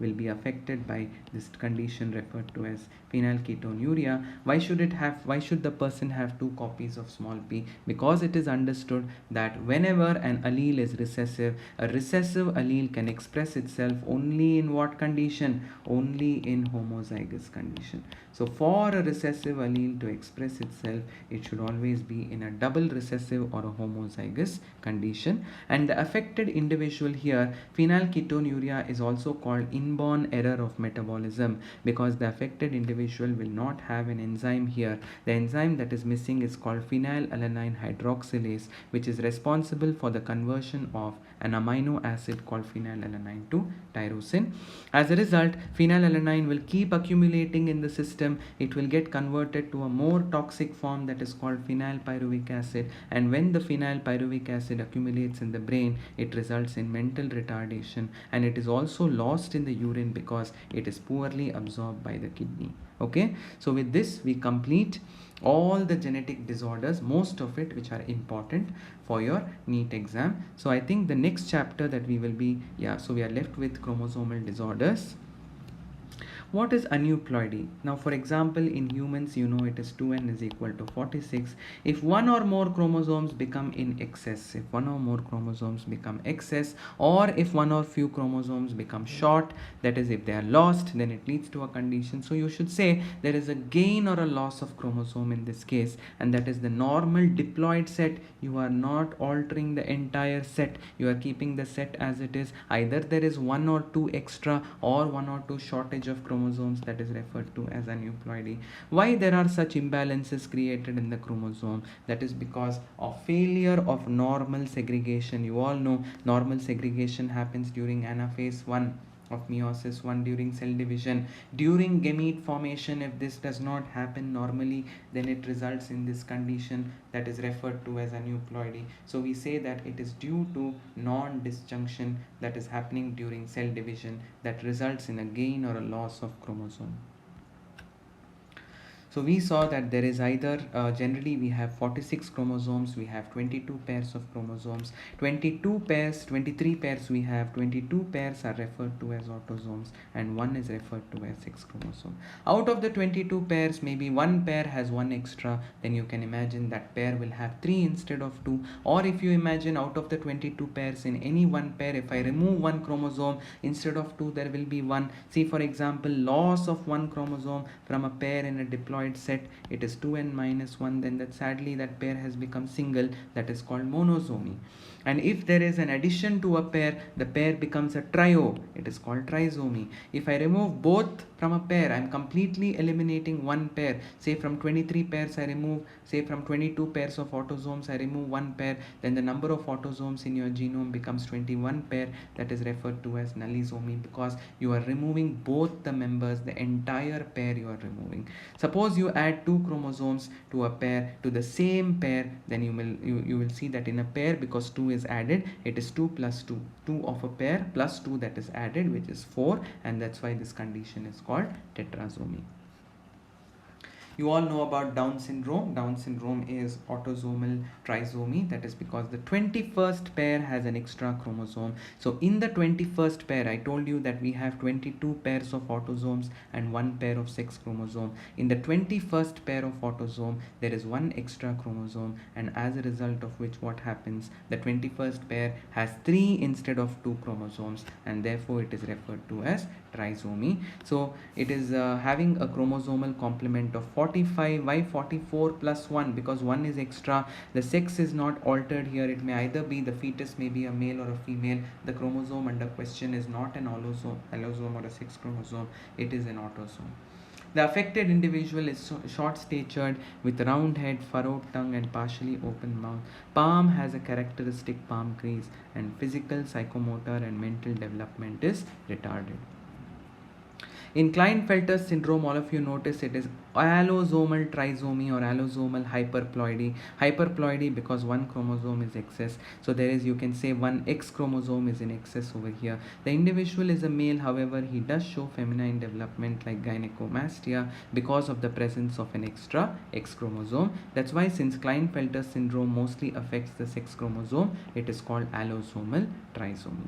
Speaker 1: will be affected by this condition referred to as phenylketonuria. Why should the person have two copies of small p? Because it is understood that whenever an allele is recessive, a recessive allele can express itself only in what condition? Only in homozygous condition. So for a recessive allele to express itself, it should always be in a double recessive or a homozygous condition. And the affected individual here, phenylketonuria, is also called inborn error of metabolism, because the affected individual will not have an enzyme here. The enzyme that is missing is called phenylalanine hydroxylase, which is responsible for the conversion of an amino acid called phenylalanine to tyrosine. As a result, phenylalanine will keep accumulating in the system. It will get converted to a more toxic form that is called phenylpyruvic acid, and when the phenylpyruvic acid accumulates in the brain, it results in mental retardation, and it is also lost in the urine because it is poorly absorbed by the kidney. Okay, so with this we complete all the genetic disorders, most of it which are important for your NEET exam. So I think the next chapter that we will be, so we are left with chromosomal disorders. What is aneuploidy? Now, for example, in humans, you know it is 2n is equal to 46. If one or more chromosomes become in excess, if one or more chromosomes become excess, or if one or few chromosomes become short, that is, if they are lost, then it leads to a condition. So you should say there is a gain or a loss of chromosome in this case, and that is the normal diploid set. You are not altering the entire set. You are keeping the set as it is. Either there is one or two extra or one or two shortage of chromosomes, that is referred to as aneuploidy. Why there are such imbalances created in the chromosome? That is because of failure of normal segregation. You all know normal segregation happens during anaphase 1 of meiosis 1, during cell division. During gamete formation, if this does not happen normally, then it results in this condition that is referred to as aneuploidy. So we say that it is due to non-disjunction that is happening during cell division that results in a gain or a loss of chromosome. So we saw that there is either generally we have 46 chromosomes, we have 22 pairs of chromosomes, 22 pairs, 23 pairs we have, 22 pairs are referred to as autosomes, and one is referred to as sex chromosome. Out of the 22 pairs, maybe one pair has one extra, then you can imagine that pair will have 3 instead of 2. Or if you imagine out of the 22 pairs, in any one pair, if I remove one chromosome, instead of 2 there will be 1. See, for example, loss of one chromosome from a pair in a diploid set, it is 2n minus 1, then that sadly that pair has become single, that is called monosomy. And if there is an addition to a pair, the pair becomes a trio, it is called trisomy. If I remove both from a pair, I am completely eliminating one pair. Say from 23 pairs I remove, say from 22 pairs of autosomes I remove one pair, then the number of autosomes in your genome becomes 21 pair, that is referred to as nullisomy, because you are removing both the members, the entire pair you are removing. Suppose you add two chromosomes to a pair, to the same pair, then you will see that in a pair, because 2 is added, it is 2 plus 2, 2 of a pair plus 2 that is added, which is 4, and that's why this condition is called tetrasomy. You all know about Down syndrome. Down syndrome is autosomal trisomy. That is because the 21st pair has an extra chromosome. So in the 21st pair, I told you that we have 22 pairs of autosomes and one pair of sex chromosome. In the 21st pair of autosome, there is one extra chromosome, and as a result of which what happens, the 21st pair has 3 instead of 2 chromosomes, and therefore it is referred to as trisomy. So it is having a chromosomal complement of 45. Why 44 plus 1? Because 1 is extra. The sex is not altered here. It may either be, the fetus may be a male or a female. The chromosome under question is not an allosome or a sex chromosome, it is an autosome. The affected individual is short-statured with round head, furrowed tongue, and partially open mouth. Palm has a characteristic palm crease, and physical, psychomotor, and mental development is retarded. In Klinefelter syndrome, all of you notice it is allosomal trisomy or allosomal hyperploidy. Hyperploidy because one chromosome is excess. So there is, you can say, one X chromosome is in excess over here. The individual is a male, however, he does show feminine development like gynecomastia because of the presence of an extra X chromosome. That's why, since Klinefelter syndrome mostly affects the sex chromosome, it is called allosomal trisomy.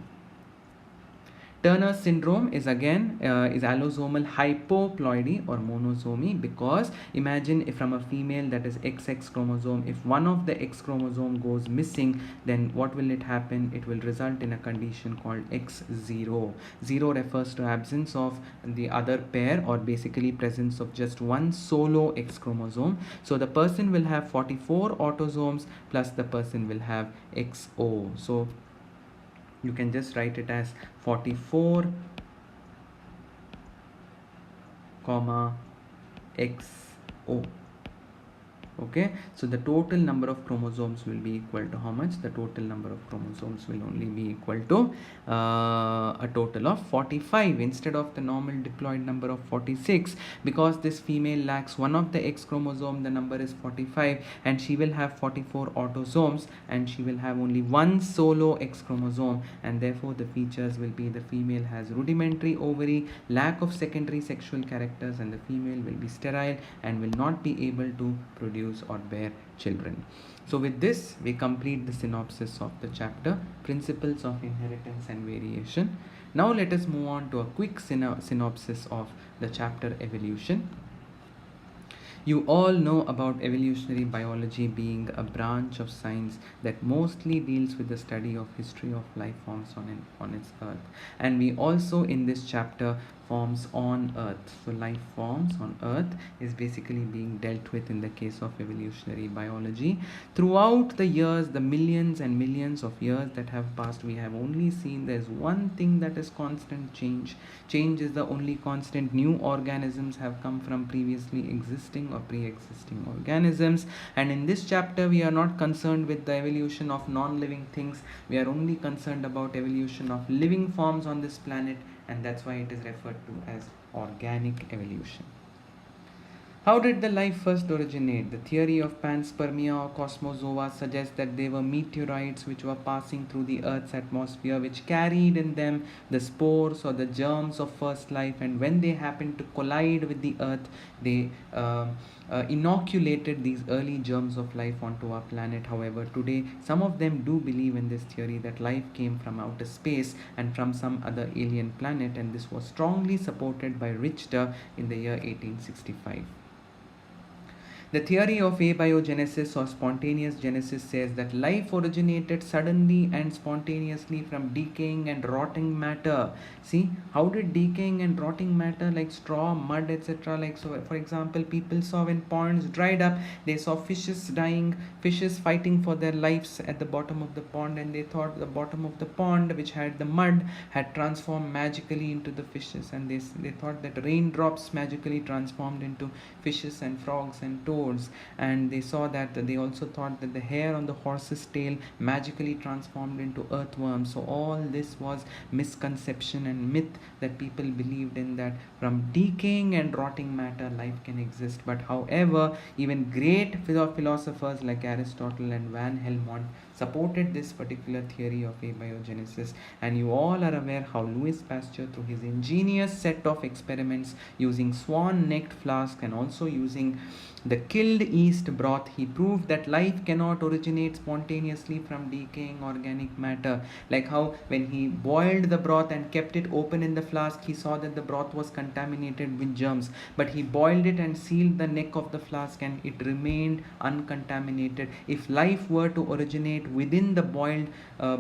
Speaker 1: Turner syndrome is again is allosomal hypoploidy or monosomy, because imagine if from a female, that is XX chromosome, if one of the X chromosome goes missing, then what will it happen? It will result in a condition called X0. 0 refers to absence of the other pair, or basically presence of just one solo X chromosome. So the person will have 44 autosomes plus the person will have XO. So you can just write it as 44 comma XO. Okay, so the total number of chromosomes will be equal to how much? The total number of chromosomes will only be equal to a total of 45 instead of the normal diploid number of 46. Because this female lacks one of the X chromosome, the number is 45, and she will have 44 autosomes, and she will have only one solo X chromosome, and therefore the features will be, the female has rudimentary ovary, lack of secondary sexual characters, and the female will be sterile and will not be able to produce or bear children. So with this, we complete the synopsis of the chapter Principles of Inheritance and Variation. Now let us move on to a quick synopsis of the chapter Evolution. You all know about evolutionary biology being a branch of science that mostly deals with the study of history of life forms on its earth. And we also, in this chapter, forms on earth. So life forms on earth is basically being dealt with in the case of evolutionary biology. Throughout the years, the millions and millions of years that have passed, we have only seen there's one thing that is constant: change. Change is the only constant. New organisms have come from previously existing or pre-existing organisms, and in this chapter we are not concerned with the evolution of non-living things. We are only concerned about evolution of living forms on this planet, and that's why it is referred to as organic evolution. How did the life first originate? The theory of panspermia or cosmozoa suggests that they were meteorites which were passing through the Earth's atmosphere, which carried in them the spores or the germs of first life, and when they happened to collide with the Earth, they inoculated these early germs of life onto our planet. However, today some of them do believe in this theory that life came from outer space and from some other alien planet, and this was strongly supported by Richter in the year 1865. The theory of abiogenesis or spontaneous genesis says that life originated suddenly and spontaneously from decaying and rotting matter. See, how did decaying and rotting matter like straw, mud, etc.? Like, so for example, people saw when ponds dried up, they saw fishes dying, fishes fighting for their lives at the bottom of the pond, and they thought the bottom of the pond, which had the mud, had transformed magically into the fishes, and they thought that raindrops magically transformed into fishes and frogs and toads, and they saw that they also thought that the hair on the horse's tail magically transformed into earthworms. So all this was misconception and myth that people believed in, that from decaying and rotting matter life can exist. But however, even great philosophers like Aristotle and Van Helmont supported this particular theory of abiogenesis, and you all are aware how Louis Pasteur, through his ingenious set of experiments using swan-necked flask and also using the killed yeast broth, he proved that life cannot originate spontaneously from decaying organic matter. Like how when he boiled the broth and kept it open in the flask, he saw that the broth was contaminated with germs, but he boiled it and sealed the neck of the flask and it remained uncontaminated. If life were to originate within the boiled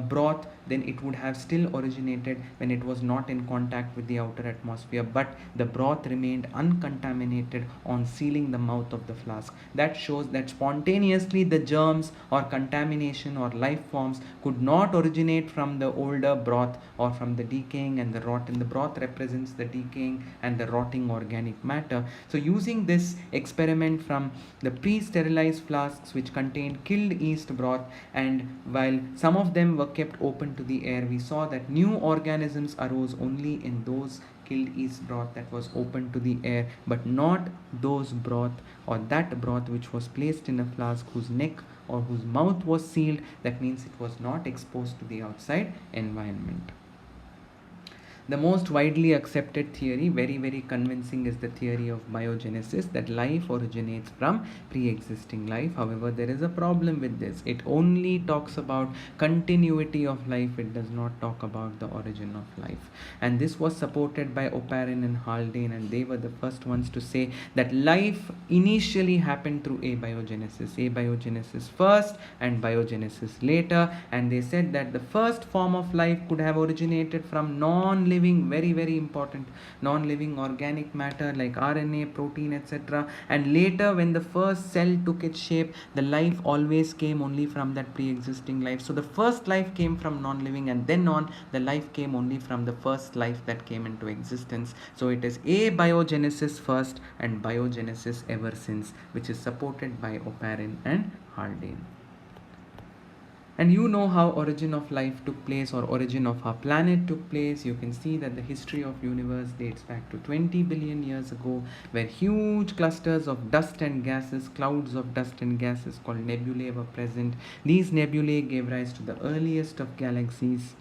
Speaker 1: broth, then it would have still originated when it was not in contact with the outer atmosphere, but the broth remained uncontaminated on sealing the mouth of the flask. That shows that spontaneously the germs or contamination or life forms could not originate from the older broth or from the decaying and the rot, and the broth represents the decaying and the rotting organic matter. So using this experiment from the pre-sterilized flasks which contained killed yeast broth, and while some of them were kept open to the air, we saw that new organisms arose only in those killed yeast broth that was open to the air, but not those broth or that broth which was placed in a flask whose neck or whose mouth was sealed. That means it was not exposed to the outside environment. The most widely accepted theory, very, very convincing, is the theory of biogenesis, that life originates from pre-existing life. However, there is a problem with this. It only talks about continuity of life. It does not talk about the origin of life. And this was supported by Oparin and Haldane, and they were the first ones to say that life initially happened through abiogenesis. Abiogenesis first and biogenesis later. And they said that the first form of life could have originated from non-living, very, very important, non-living organic matter like RNA, protein, etc. And later, when the first cell took its shape, the life always came only from that pre-existing life. So the first life came from non-living, and then on the life came only from the first life that came into existence. So it is abiogenesis first and biogenesis ever since, which is supported by Oparin and Haldane. And you know how origin of life took place, or origin of our planet took place. You can see that the history of universe dates back to 20 billion years ago, where huge clusters of dust and gases, clouds of dust and gases called nebulae were present. These nebulae gave rise to the earliest of galaxies.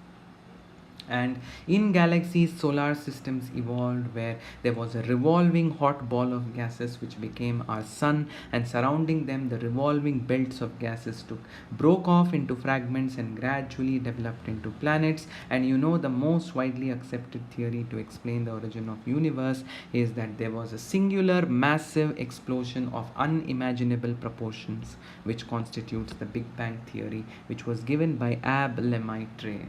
Speaker 1: And in galaxies, solar systems evolved, where there was a revolving hot ball of gases which became our sun, and surrounding them the revolving belts of gases broke off into fragments and gradually developed into planets. And you know, the most widely accepted theory to explain the origin of universe is that there was a singular massive explosion of unimaginable proportions, which constitutes the Big Bang theory, which was given by Abbe Lemaitre.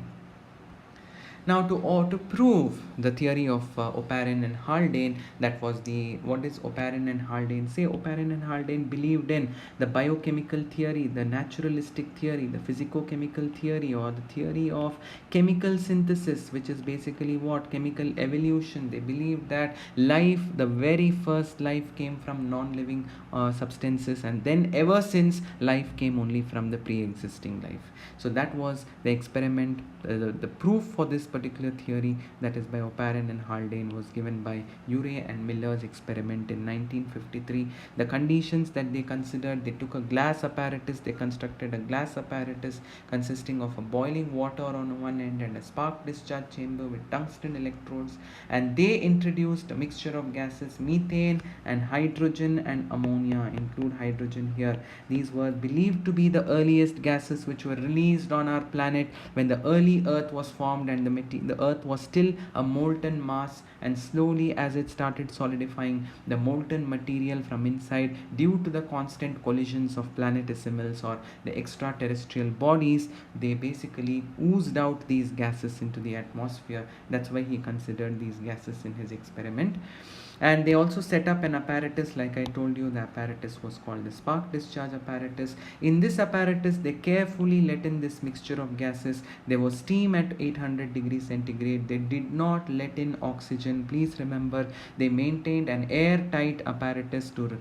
Speaker 1: Now, to prove the theory of Oparin and Haldane, that was the, what is Oparin and Haldane say? Oparin and Haldane believed in the biochemical theory, the naturalistic theory, the physico-chemical theory, or the theory of chemical synthesis, which is basically what? Chemical evolution. They believed that life, the very first life, came from non-living substances, and then ever since life came only from the pre-existing life. So that was the experiment, the proof for this particular theory, that is by Oparin and Haldane, was given by Urey and Miller's experiment in 1953. The conditions that they considered, they took a glass apparatus, they constructed a glass apparatus consisting of a boiling water on one end and a spark discharge chamber with tungsten electrodes, and they introduced a mixture of gases, methane and hydrogen and ammonia. Include hydrogen here. These were believed to be the earliest gases which were released on our planet when the early earth was formed, and the earth was still a molten mass, and slowly as it started solidifying, the molten material from inside, due to the constant collisions of planetesimals or the extraterrestrial bodies, they basically oozed out these gases into the atmosphere. That's why he considered these gases in his experiment. And they also set up an apparatus, like I told you, the apparatus was called the spark discharge apparatus. In this apparatus, they carefully let in this mixture of gases. There was steam at 800 degrees centigrade. They did not let in oxygen. Please remember, they maintained an airtight apparatus to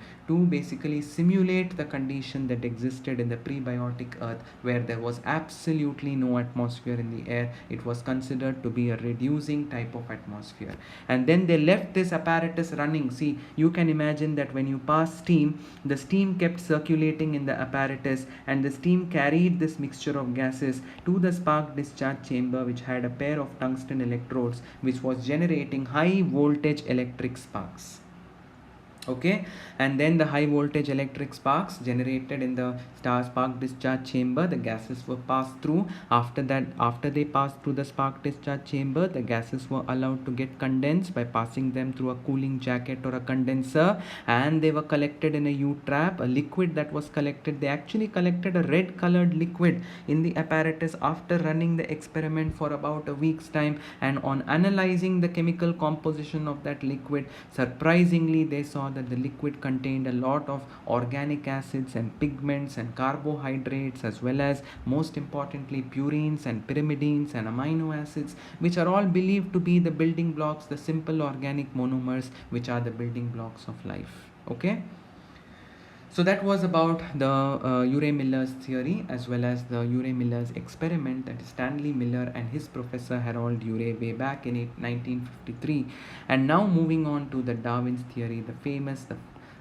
Speaker 1: basically simulate the condition that existed in the prebiotic earth, where there was absolutely no atmosphere in the air. It was considered to be a reducing type of atmosphere. And then they left this apparatus running. See, you can imagine that when you pass steam, the steam kept circulating in the apparatus, and the steam carried this mixture of gases to the spark discharge chamber, which had a pair of tungsten electrodes, which was generating high voltage electric sparks. Okay, and then the high voltage electric sparks generated in the spark discharge chamber, the gases were passed through. After they passed through the spark discharge chamber, the gases were allowed to get condensed by passing them through a cooling jacket or a condenser, and they were collected in a U-trap, a liquid that was collected. They actually collected a red colored liquid in the apparatus after running the experiment for about a week's time, and on analyzing the chemical composition of that liquid, surprisingly they saw that the liquid contained a lot of organic acids and pigments and carbohydrates, as well as, most importantly, purines and pyrimidines and amino acids, which are all believed to be the building blocks, the simple organic monomers, which are the building blocks of life. Okay, so that was about the Urey-Miller's theory, as well as the Urey-Miller's experiment, that is Stanley Miller and his professor Harold Urey way back in 1953. And now moving on to the Darwin's theory, the famous,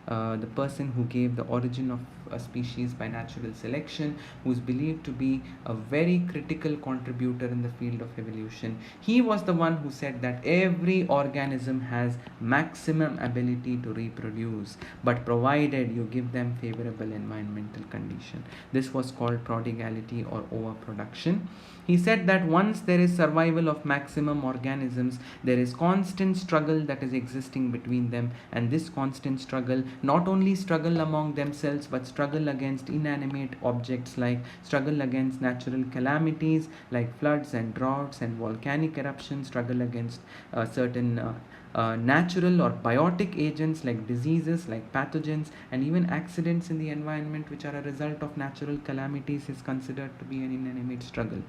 Speaker 1: the person who gave the origin of a species by natural selection, who is believed to be a very critical contributor in the field of evolution. He was the one who said that every organism has maximum ability to reproduce, but provided you give them favorable environmental condition. This was called prodigality or overproduction. He said that once there is survival of maximum organisms, there is constant struggle that is existing between them, and this constant struggle, not only struggle among themselves, but struggle against inanimate objects, like struggle against natural calamities like floods and droughts and volcanic eruptions, struggle against certain natural or biotic agents like diseases, like pathogens, and even accidents in the environment which are a result of natural calamities is considered to be an inanimate struggle.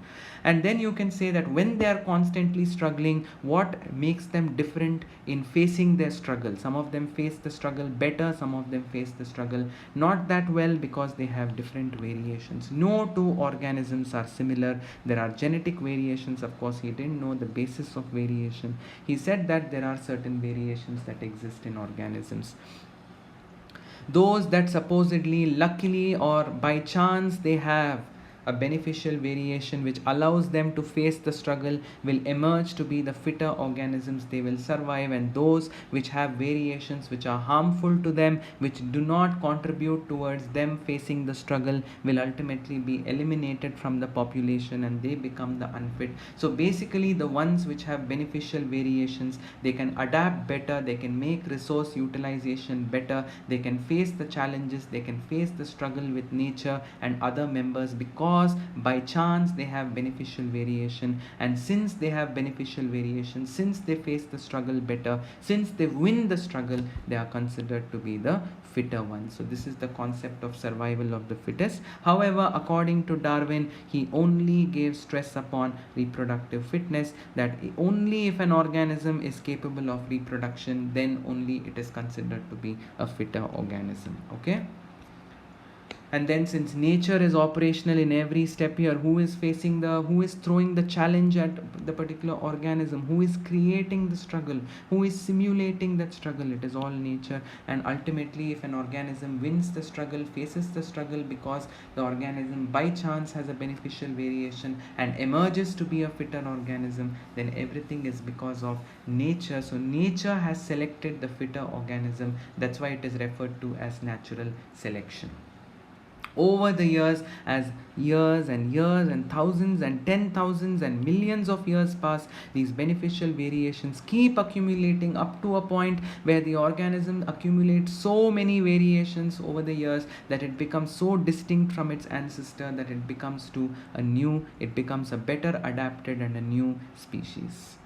Speaker 1: And then you can say that when they are constantly struggling, what makes them different in facing their struggle? Some of them face the struggle better, some of them face the struggle not that well, because they have different variations. No two organisms are similar. There are genetic variations. Of course, he didn't know the basis of variation. He said that there are certain variations that exist in organisms. Those that supposedly, luckily or by chance, they have a beneficial variation which allows them to face the struggle will emerge to be the fitter organisms. They will survive, and those which have variations which are harmful to them, which do not contribute towards them facing the struggle, will ultimately be eliminated from the population, and they become the unfit. So basically, the ones which have beneficial variations, they can adapt better, they can make resource utilization better, they can face the challenges, they can face the struggle with nature and other members, because by chance they have beneficial variation. And since they have beneficial variation, since they face the struggle better, since they win the struggle, they are considered to be the fitter ones. So this is the concept of survival of the fittest. However, according to Darwin, he only gave stress upon reproductive fitness, that only if an organism is capable of reproduction, then only it is considered to be a fitter organism. Okay. And then, since nature is operational in every step here, who is throwing the challenge at the particular organism, who is creating the struggle, who is simulating that struggle? It is all nature. And ultimately, if an organism wins the struggle, faces the struggle, because the organism by chance has a beneficial variation and emerges to be a fitter organism, then everything is because of nature. So nature has selected the fitter organism. That's why it is referred to as natural selection. Over the years, as years and years and thousands and 10,000s and millions of years pass, these beneficial variations keep accumulating up to a point where the organism accumulates so many variations over the years that it becomes so distinct from its ancestor that it becomes a better adapted and a new species.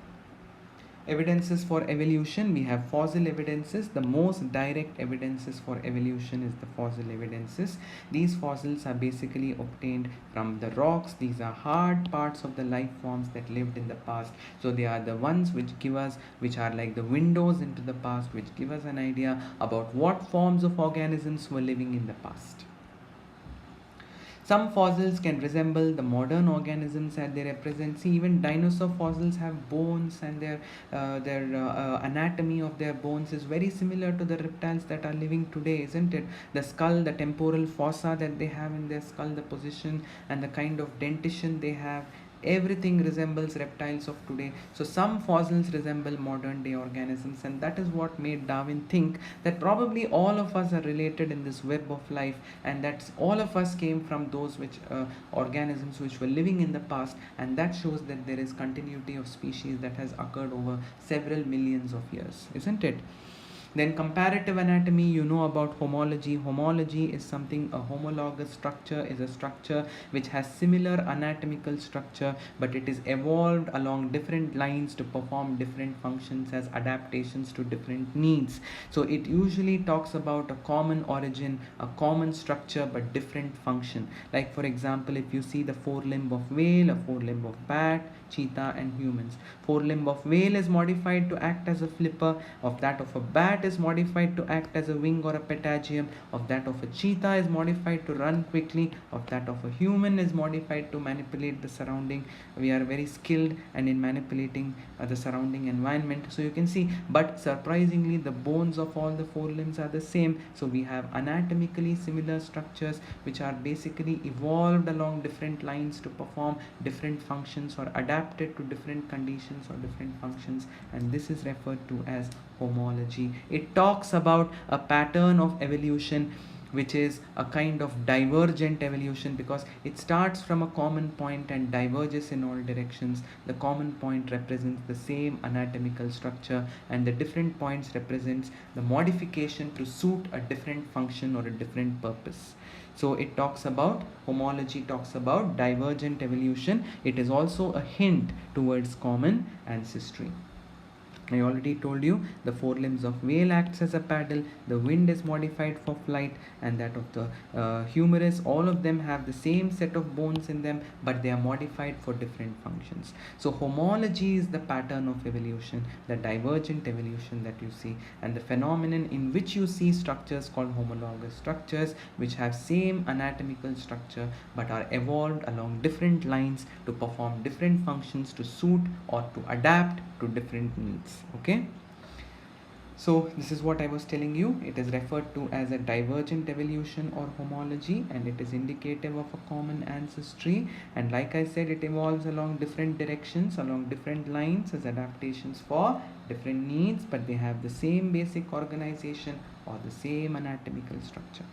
Speaker 1: Evidences for evolution: we have fossil evidences. The most direct evidences for evolution is the fossil evidences. These fossils are basically obtained from the rocks. These are hard parts of the life forms that lived in the past. So they are the ones which are like the windows into the past, which give us an idea about what forms of organisms were living in the past. Some fossils can resemble the modern organisms that they represent. See, even dinosaur fossils have bones, and their anatomy of their bones is very similar to the reptiles that are living today, isn't it? The skull, the temporal fossa that they have in their skull, the position and the kind of dentition they have, everything resembles reptiles of today. So some fossils resemble modern day organisms, and that is what made Darwin think that probably all of us are related in this web of life, and that all of us came from those organisms which were living in the past, and that shows that there is continuity of species that has occurred over several millions of years, isn't it? Then comparative anatomy, you know about homology. Homology is something, a homologous structure is a structure which has similar anatomical structure, but it is evolved along different lines to perform different functions as adaptations to different needs. So it usually talks about a common origin, a common structure, but different function. Like for example, if you see the forelimb of whale, a forelimb of bat, cheetah and humans. Forelimb of whale is modified to act as a flipper, of that of a bat is modified to act as a wing or a patagium, of that of a cheetah is modified to run quickly, of that of a human is modified to manipulate the surrounding. We are very skilled and in manipulating the surrounding environment. So you can see, but surprisingly the bones of all the four limbs are the same. So we have anatomically similar structures which are basically evolved along different lines to perform different functions or adapted to different conditions or different functions, and this is referred to as homology. It talks about a pattern of evolution which is a kind of divergent evolution, because it starts from a common point and diverges in all directions. The common point represents the same anatomical structure, and the different points represents the modification to suit a different function or a different purpose. So it talks about homology, talks about divergent evolution. It is also a hint towards common ancestry. I already told you the forelimbs of whale acts as a paddle, the wind is modified for flight, and that of the humerus, all of them have the same set of bones in them, but they are modified for different functions. So homology is the pattern of evolution, the divergent evolution that you see, and the phenomenon in which you see structures called homologous structures, which have same anatomical structure but are evolved along different lines to perform different functions to suit or to adapt to different needs. Okay, so this is what I was telling you. It is referred to as a divergent evolution or homology, and it is indicative of a common ancestry. And like I said, it evolves along different directions, along different lines as adaptations for different needs, but they have the same basic organization or the same anatomical structure.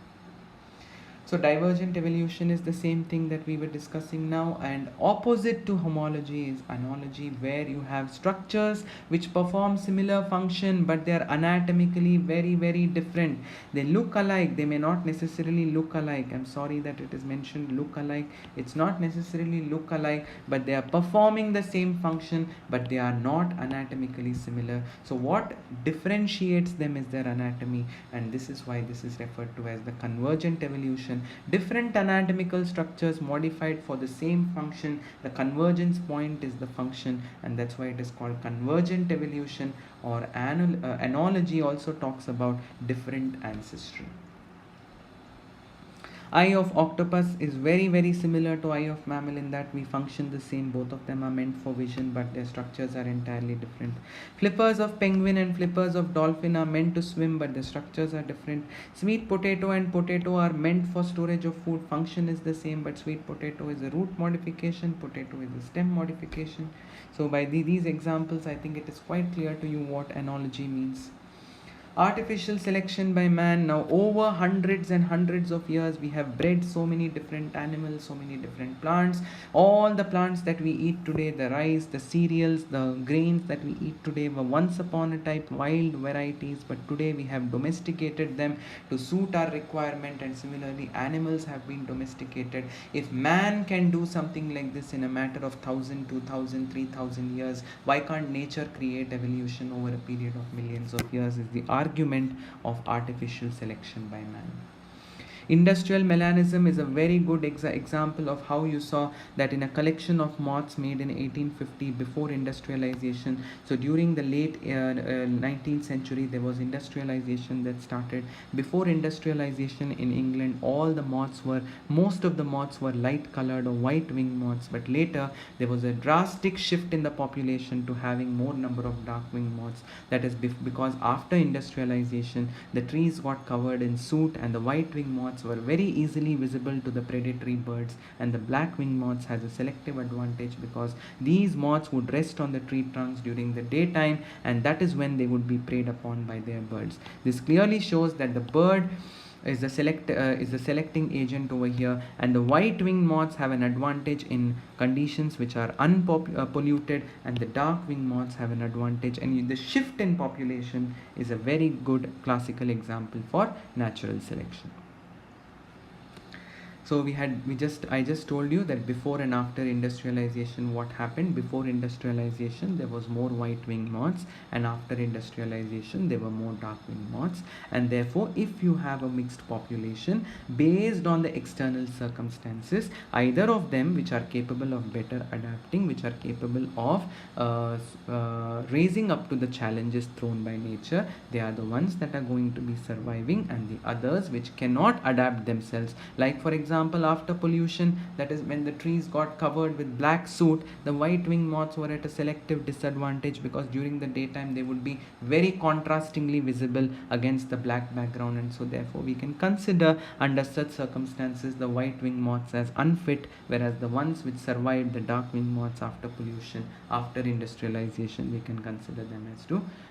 Speaker 1: So divergent evolution is the same thing that we were discussing now, and opposite to homology is analogy, where you have structures which perform similar function but they are anatomically very, very different. They look alike, they may not necessarily look alike. I'm sorry that it is mentioned look alike. It's not necessarily look alike, but they are performing the same function, but they are not anatomically similar. So what differentiates them is their anatomy, and this is why this is referred to as the convergent evolution. Different anatomical structures modified for the same function. The convergence point is the function, and that's why it is called convergent evolution. Or analogy also talks about different ancestry. Eye of octopus is very very similar to eye of mammal in that we function the same. Both of them are meant for vision, but their structures are entirely different. Flippers of penguin and flippers of dolphin are meant to swim, but the structures are different. Sweet potato and potato are meant for storage of food. Function is the same, but sweet potato is a root modification, potato is a stem modification. So by these examples, I think it is quite clear to you what analogy means. Artificial selection by man. Now over hundreds and hundreds of years we have bred so many different animals, so many different plants. All the plants that we eat today, the rice, the cereals, the grains that we eat today were once upon a time wild varieties, but today we have domesticated them to suit our requirement, and similarly animals have been domesticated. If man can do something like this in a matter of 1000, 2000, 3000 years, why can't nature create evolution over a period of millions of years, is the argument of artificial selection by man. Industrial melanism is a very good example of how you saw that in a collection of moths made in 1850 before industrialization. So during the late 19th century there was industrialization that started. Before industrialization in England, most of the moths were light colored or white winged moths, but later there was a drastic shift in the population to having more number of dark winged moths. That is because after industrialization the trees got covered in soot, and the white winged moths were very easily visible to the predatory birds, and the black winged moths has a selective advantage because these moths would rest on the tree trunks during the daytime, and that is when they would be preyed upon by their birds. This clearly shows that the bird is the selecting agent over here, and the white winged moths have an advantage in conditions which are unpolluted, and the dark winged moths have an advantage, and the shift in population is a very good classical example for natural selection. So I just told you that before and after industrialization what happened. Before industrialization there was more white winged moths, and after industrialization there were more dark winged moths, and therefore if you have a mixed population based on the external circumstances, either of them which are capable of better adapting, which are capable of raising up to the challenges thrown by nature, they are the ones that are going to be surviving, and the others which cannot adapt themselves, like for example after pollution, that is when the trees got covered with black soot, the white winged moths were at a selective disadvantage because during the daytime they would be very contrastingly visible against the black background, and so therefore we can consider under such circumstances the white winged moths as unfit, whereas the ones which survived, the dark winged moths after pollution, after industrialization, we can consider them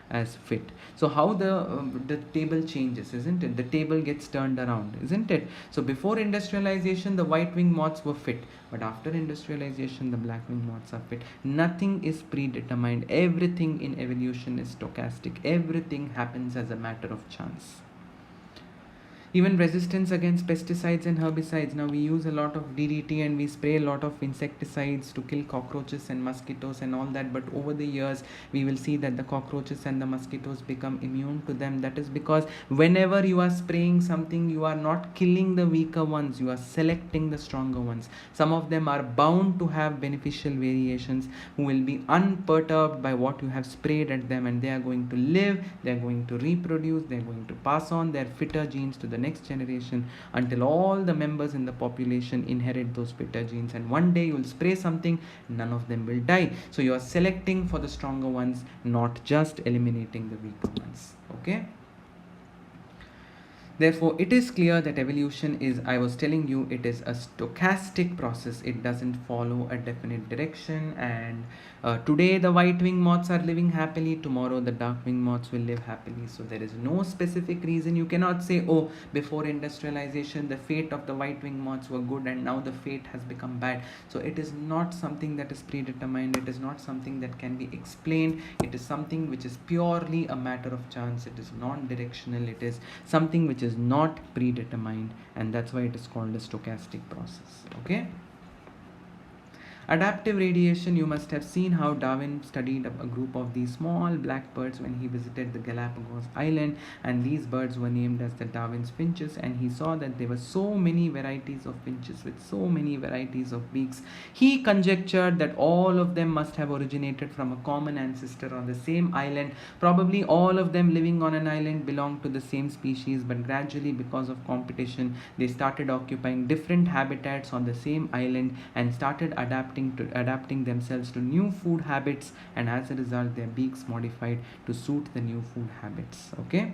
Speaker 1: as fit. So how the table changes, isn't it? The table gets turned around, isn't it? So before industrialization the white winged moths were fit, but after industrialization the black winged moths are fit. Nothing is predetermined. Everything in evolution is stochastic. Everything happens as a matter of chance. Even resistance against pesticides and herbicides. Now we use a lot of DDT and we spray a lot of insecticides to kill cockroaches and mosquitoes and all that, but over the years we will see that the cockroaches and the mosquitoes become immune to them. That is because whenever you are spraying something, you are not killing the weaker ones, you are selecting the stronger ones. Some of them are bound to have beneficial variations who will be unperturbed by what you have sprayed at them, and they are going to live, they are going to reproduce, they are going to pass on their fitter genes to the next generation until all the members in the population inherit those fitter genes, and one day you will spray something, none of them will die. So you are selecting for the stronger ones, not just eliminating the weaker ones. Okay. Therefore, it is clear that evolution is, I was telling you, it is a stochastic process. It doesn't follow a definite direction, and today the white winged moths are living happily, tomorrow the dark winged moths will live happily. So there is no specific reason. You cannot say, oh, before industrialization the fate of the white winged moths were good and now the fate has become bad. So it is not something that is predetermined. It is not something that can be explained. It is something which is purely a matter of chance. It is non-directional. It is something which is not predetermined, and that's why it is called a stochastic process. Okay. Adaptive radiation, you must have seen how Darwin studied a group of these small black birds when he visited the Galapagos Island, and these birds were named as the Darwin's finches, and he saw that there were so many varieties of finches with so many varieties of beaks. He conjectured that all of them must have originated from a common ancestor on the same island. Probably all of them living on an island belonged to the same species, but gradually, because of competition, they started occupying different habitats on the same island and started adapting themselves to new food habits, and as a result their beaks modified to suit the new food habits. Okay,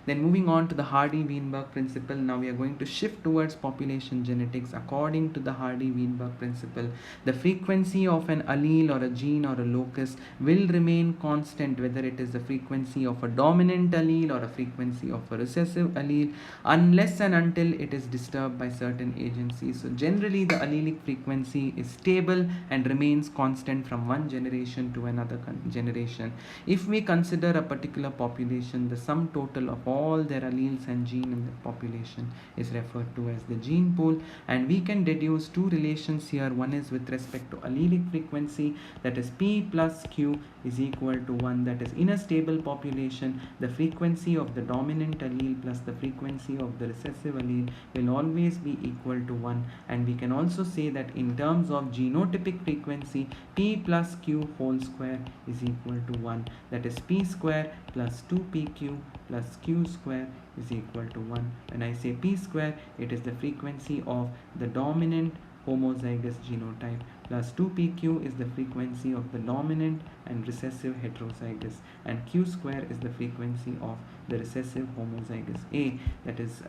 Speaker 1: then moving on to the Hardy-Weinberg principle, now we are going to shift towards population genetics. According to the Hardy-Weinberg principle, the frequency of an allele or a gene or a locus will remain constant, whether it is the frequency of a dominant allele or a frequency of a recessive allele, unless and until it is disturbed by certain agencies. So generally the allelic frequency is stable and remains constant from one generation to another generation. If we consider a particular population, the sum total of all their alleles and gene in the population is referred to as the gene pool, and we can deduce two relations here. One is with respect to allelic frequency, that is P plus Q is equal to 1, that is in a stable population the frequency of the dominant allele plus the frequency of the recessive allele will always be equal to 1, and we can also say that in terms of genotypic frequency, P plus Q whole square is equal to 1, that is P square plus 2PQ plus Q square is equal to 1. When I say P square, it is the frequency of the dominant homozygous genotype, plus 2PQ is the frequency of the dominant and recessive heterozygous, and Q square is the frequency of the recessive homozygous A, that is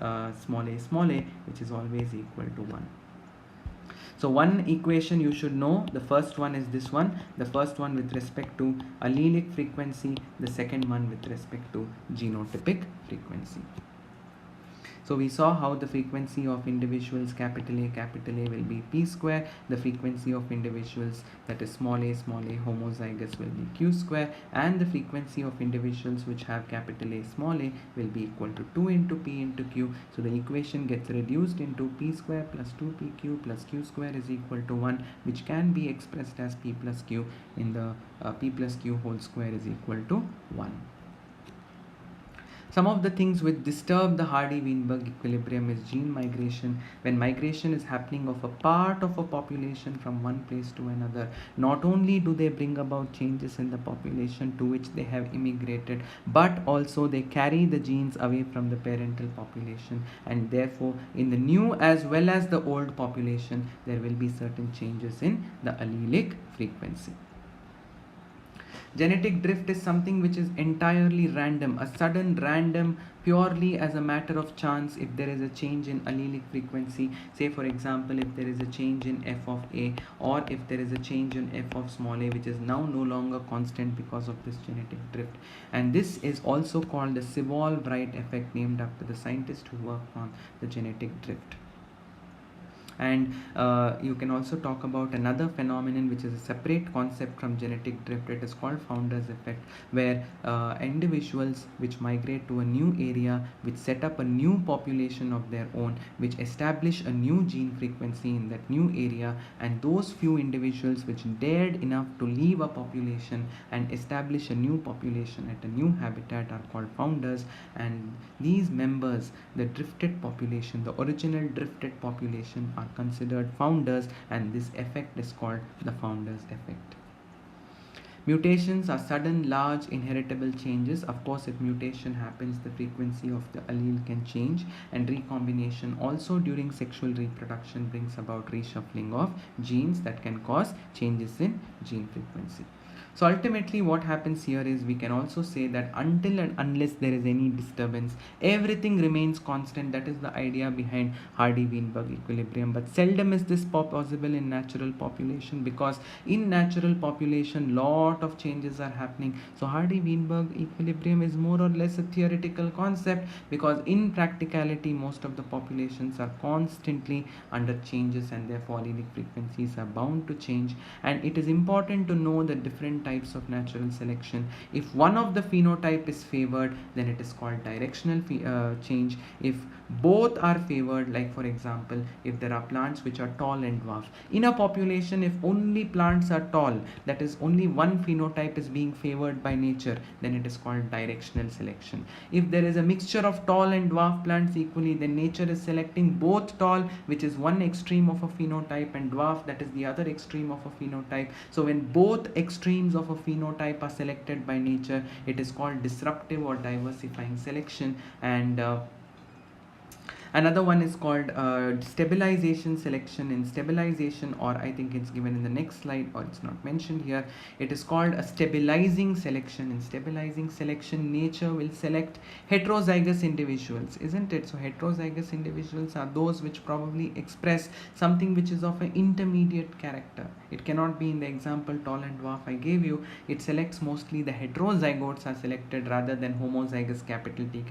Speaker 1: small a, which is always equal to 1. So one equation you should know, the first one is this one, the first one with respect to allelic frequency, the second one with respect to genotypic frequency. So we saw how the frequency of individuals capital A will be P square, the frequency of individuals that is small a homozygous will be Q square, and the frequency of individuals which have capital A small a will be equal to 2 into P into Q. So the equation gets reduced into P square plus 2PQ plus Q square is equal to 1, which can be expressed as P plus Q in the P plus Q whole square is equal to 1. Some of the things which disturb the Hardy-Weinberg equilibrium is gene migration. When migration is happening of a part of a population from one place to another, not only do they bring about changes in the population to which they have immigrated, but also they carry the genes away from the parental population, and therefore in the new as well as the old population there will be certain changes in the allelic frequency. Genetic drift is something which is entirely random, a sudden random, purely as a matter of chance. If there is a change in allelic frequency, say for example if there is a change in f of a, or if there is a change in f of small a, which is now no longer constant because of this genetic drift, and this is also called the Sewall-Wright effect, named after the scientist who worked on the genetic drift. And you can also talk about another phenomenon which is a separate concept from genetic drift. It is called founder's effect, where individuals which migrate to a new area, which set up a new population of their own, which establish a new gene frequency in that new area, and those few individuals which dared enough to leave a population and establish a new population at a new habitat are called founders. And these members, the drifted population, the original drifted population, are considered founders, and this effect is called the founder's effect. Mutations are sudden, large, inheritable changes. Of course, if mutation happens, the frequency of the allele can change, and recombination also during sexual reproduction brings about reshuffling of genes that can cause changes in gene frequency. So ultimately what happens here is we can also say that until and unless there is any disturbance, everything remains constant. That is the idea behind Hardy-Weinberg equilibrium. But seldom is this possible in natural population, because in natural population lot of changes are happening. So Hardy-Weinberg equilibrium is more or less a theoretical concept, because in practicality most of the populations are constantly under changes, and therefore allelic frequencies are bound to change. And it is important to know the different types of natural selection. If one of the phenotype is favored, then it is called directional change. If both are favored, like for example, if there are plants which are tall and dwarf in a population, if only plants are tall, that is only one phenotype is being favored by nature, then it is called directional selection. If there is a mixture of tall and dwarf plants equally, then nature is selecting both tall, which is one extreme of a phenotype, and dwarf, that is the other extreme of a phenotype. So when both extremes of a phenotype are selected by nature, it is called disruptive or diversifying selection. And another one is called stabilization selection. In stabilization, or I think it's given in the next slide, or it's not mentioned here, it is called a stabilizing selection. In stabilizing selection, nature will select heterozygous individuals, isn't it? So heterozygous individuals are those which probably express something which is of an intermediate character. It cannot be in the example tall and dwarf I gave you. It selects mostly the heterozygotes are selected rather than homozygous capital T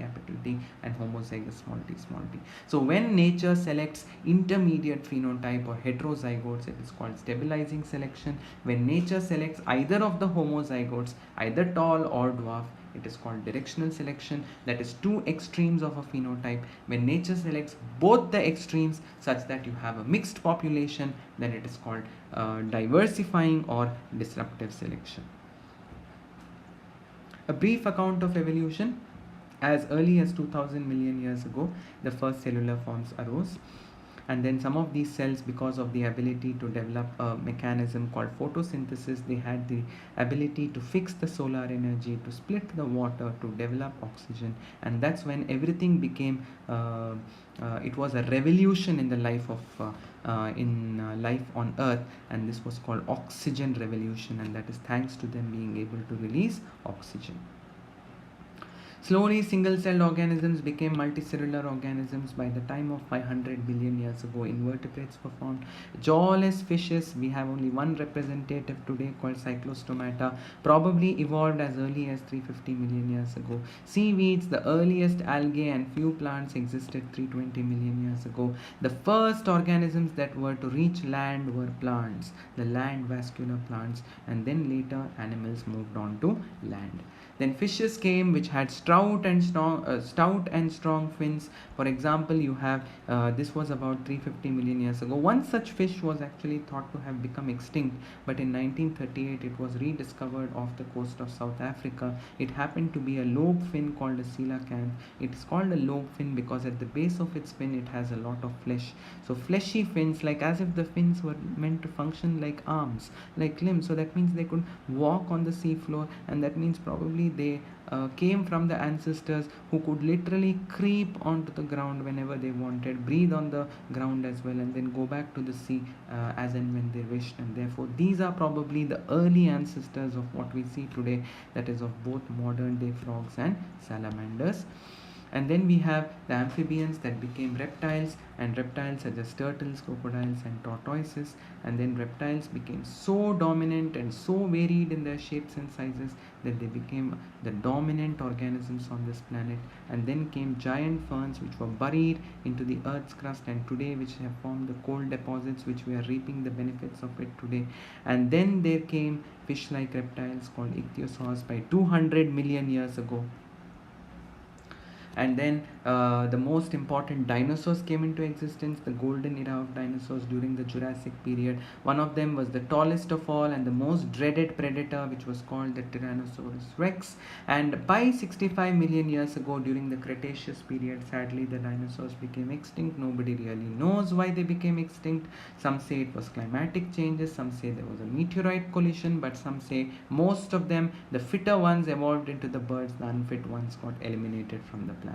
Speaker 1: and homozygous small t. So when nature selects intermediate phenotype or heterozygotes, it is called stabilizing selection. When nature selects either of the homozygotes, either tall or dwarf, it is called directional selection, that is two extremes of a phenotype. When nature selects both the extremes such that you have a mixed population, then it is called diversifying or disruptive selection. A brief account of evolution. As early as 2000 million years ago, the first cellular forms arose, and then some of these cells, because of the ability to develop a mechanism called photosynthesis, they had the ability to fix the solar energy, to split the water, to develop oxygen, and that's when everything became it was a revolution in the life of life on earth, and this was called oxygen revolution, and that is thanks to them being able to release oxygen. Slowly, single-celled organisms became multicellular organisms. By the time of 500 billion years ago, invertebrates were formed. Jawless fishes, we have only one representative today called Cyclostomata, probably evolved as early as 350 million years ago. Seaweeds, the earliest algae and few plants existed 320 million years ago. The first organisms that were to reach land were plants, the land vascular plants, and then later animals moved on to land. Then fishes came which had stout and strong fins. For example, you have this was about 350 million years ago. One such fish was actually thought to have become extinct, but in 1938 it was rediscovered off the coast of South Africa. It happened to be a lobe fin called a coelacanth. It is called a lobe fin because at the base of its fin it has a lot of flesh. So fleshy fins, like as if the fins were meant to function like arms, like limbs. So that means they could walk on the seafloor, and that means probably they came from the ancestors who could literally creep onto the ground whenever they wanted, breathe on the ground as well, and then go back to the sea as and when they wished. And therefore these are probably the early ancestors of what we see today, that is of both modern day frogs and salamanders. And then we have the amphibians that became reptiles, and reptiles such as turtles, crocodiles and tortoises. And then reptiles became so dominant and so varied in their shapes and sizes that they became the dominant organisms on this planet. And then came giant ferns which were buried into the earth's crust, and today which have formed the coal deposits which we are reaping the benefits of it today. And then there came fish-like reptiles called ichthyosaurs by 200 million years ago. And then the most important dinosaurs came into existence, the golden era of dinosaurs during the Jurassic period. One of them was the tallest of all and the most dreaded predator, which was called the Tyrannosaurus rex. And by 65 million years ago, during the Cretaceous period, sadly the dinosaurs became extinct. Nobody really knows why they became extinct. Some say it was climatic changes, some say there was a meteorite collision, but some say most of them, the fitter ones evolved into the birds, the unfit ones got eliminated from the planet.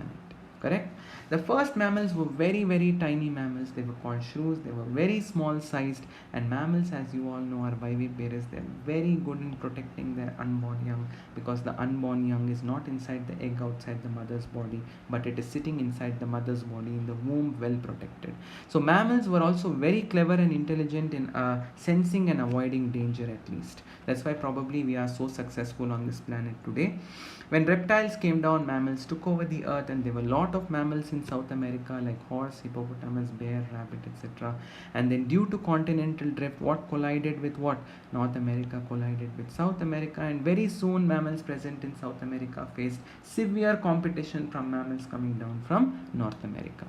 Speaker 1: Correct? The first mammals were very, very tiny mammals. They were called shrews. They were very small sized, and mammals, as you all know, are viviparous. They're very good in protecting their unborn young, because the unborn young is not inside the egg outside the mother's body, but it is sitting inside the mother's body in the womb, well protected. So mammals were also very clever and intelligent in sensing and avoiding danger, at least. That's why probably we are so successful on this planet today. When reptiles came down, mammals took over the earth, and there were a lot of mammals in South America like horse, hippopotamus, bear, rabbit, etc. And then, due to continental drift, what collided with what? North America collided with South America, and very soon, mammals present in South America faced severe competition from mammals coming down from North America.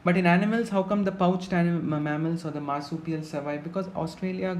Speaker 1: But in animals, how come the pouched mammals or the marsupials survive? Because Australia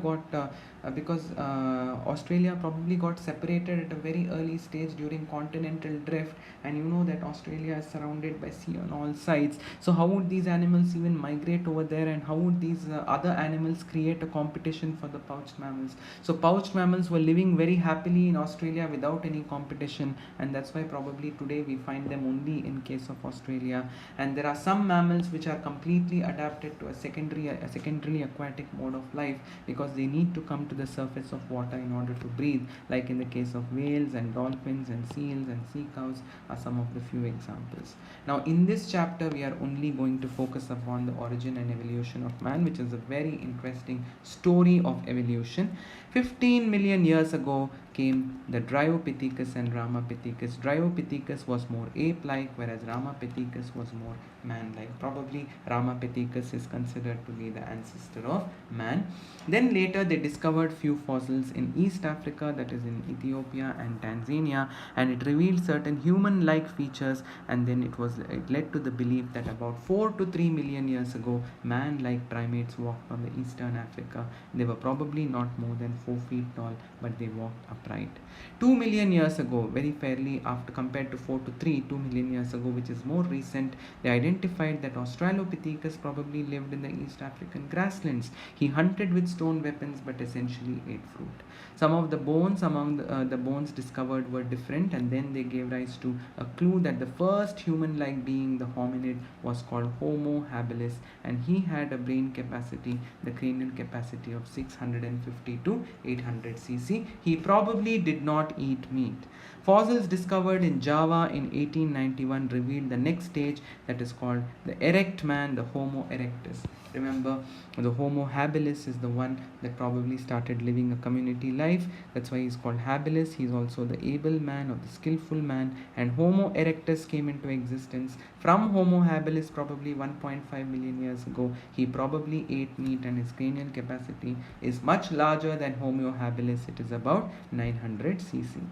Speaker 1: probably got separated at a very early stage during continental drift, and you know that Australia is surrounded by sea on all sides. So how would these animals even migrate over there, and how would these other animals create a competition for the pouched mammals? So pouched mammals were living very happily in Australia without any competition, and that's why probably today we find them only in case of Australia. And there are some mammals which are completely adapted to a secondarily aquatic mode of life, because they need to come to the surface of water in order to breathe, like in the case of whales and dolphins and seals and sea cows are some of the few examples. Now in this chapter we are only going to focus upon the origin and evolution of man, which is a very interesting story of evolution. 15 million years ago came the Dryopithecus and Ramapithecus. Dryopithecus was more ape-like, whereas Ramapithecus was more man-like. Probably Ramapithecus is considered to be the ancestor of man. Then later they discovered few fossils in East Africa, that is in Ethiopia and Tanzania, and it revealed certain human-like features, and then it led to the belief that about 4 to 3 million years ago, man-like primates walked on the Eastern Africa. They were probably not more than 4 feet tall, but they walked upright. 2 million years ago, very fairly after compared to 4 to 3, 2 million years ago, which is more recent, they identified that Australopithecus probably lived in the East African grasslands. He hunted with stone weapons but essentially ate fruit. Some of the bones among the bones discovered were different, and then they gave rise to a clue that the first human-like being, the hominid, was called Homo habilis, and he had a brain capacity, the cranial capacity of 650 to 800 cc. He probably did not eat meat. Fossils discovered in Java in 1891 revealed the next stage, that is called the erect man, the Homo erectus. Remember, the Homo habilis is the one that probably started living a community life. That's why he's called habilis. He's also the able man or the skillful man. And Homo erectus came into existence from Homo habilis probably 1.5 million years ago. He probably ate meat, and his cranial capacity is much larger than Homo habilis. It is about 900 cc.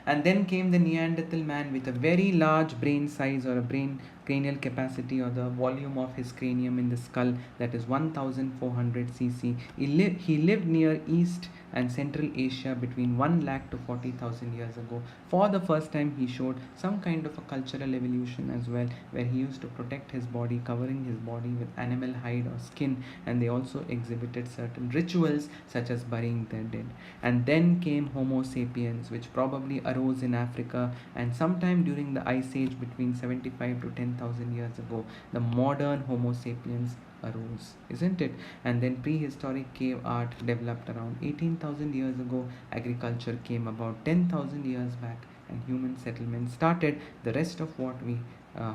Speaker 1: And then came the Neanderthal man with a very large brain size, or a brain cranial capacity, or the volume of his cranium in the skull, that is 1400 cc. He lived near East and Central Asia between 1 lakh to 40,000 years ago. For the first time, he showed some kind of a cultural evolution as well, where he used to protect his body, covering his body with animal hide or skin, and they also exhibited certain rituals such as burying their dead. And then came Homo sapiens, which probably arose in Africa, and sometime during the Ice Age between 75 to 10,000 years ago, the modern Homo sapiens arose, isn't it? And then prehistoric cave art developed around 18,000 years ago. Agriculture came about 10,000 years back, and human settlement started. The rest of what we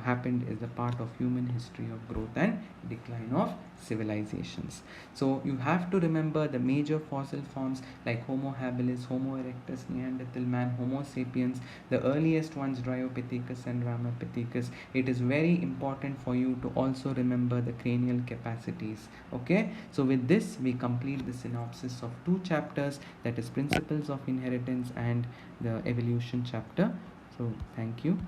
Speaker 1: happened is the part of human history of growth and decline of civilizations. So you have to remember the major fossil forms like Homo habilis, Homo erectus, Neanderthal man, Homo sapiens, the earliest ones Dryopithecus and Ramapithecus. It is very important for you to also remember the cranial capacities. Okay, so with this we complete the synopsis of 2 chapters, that is Principles of Inheritance and the Evolution chapter. So thank you.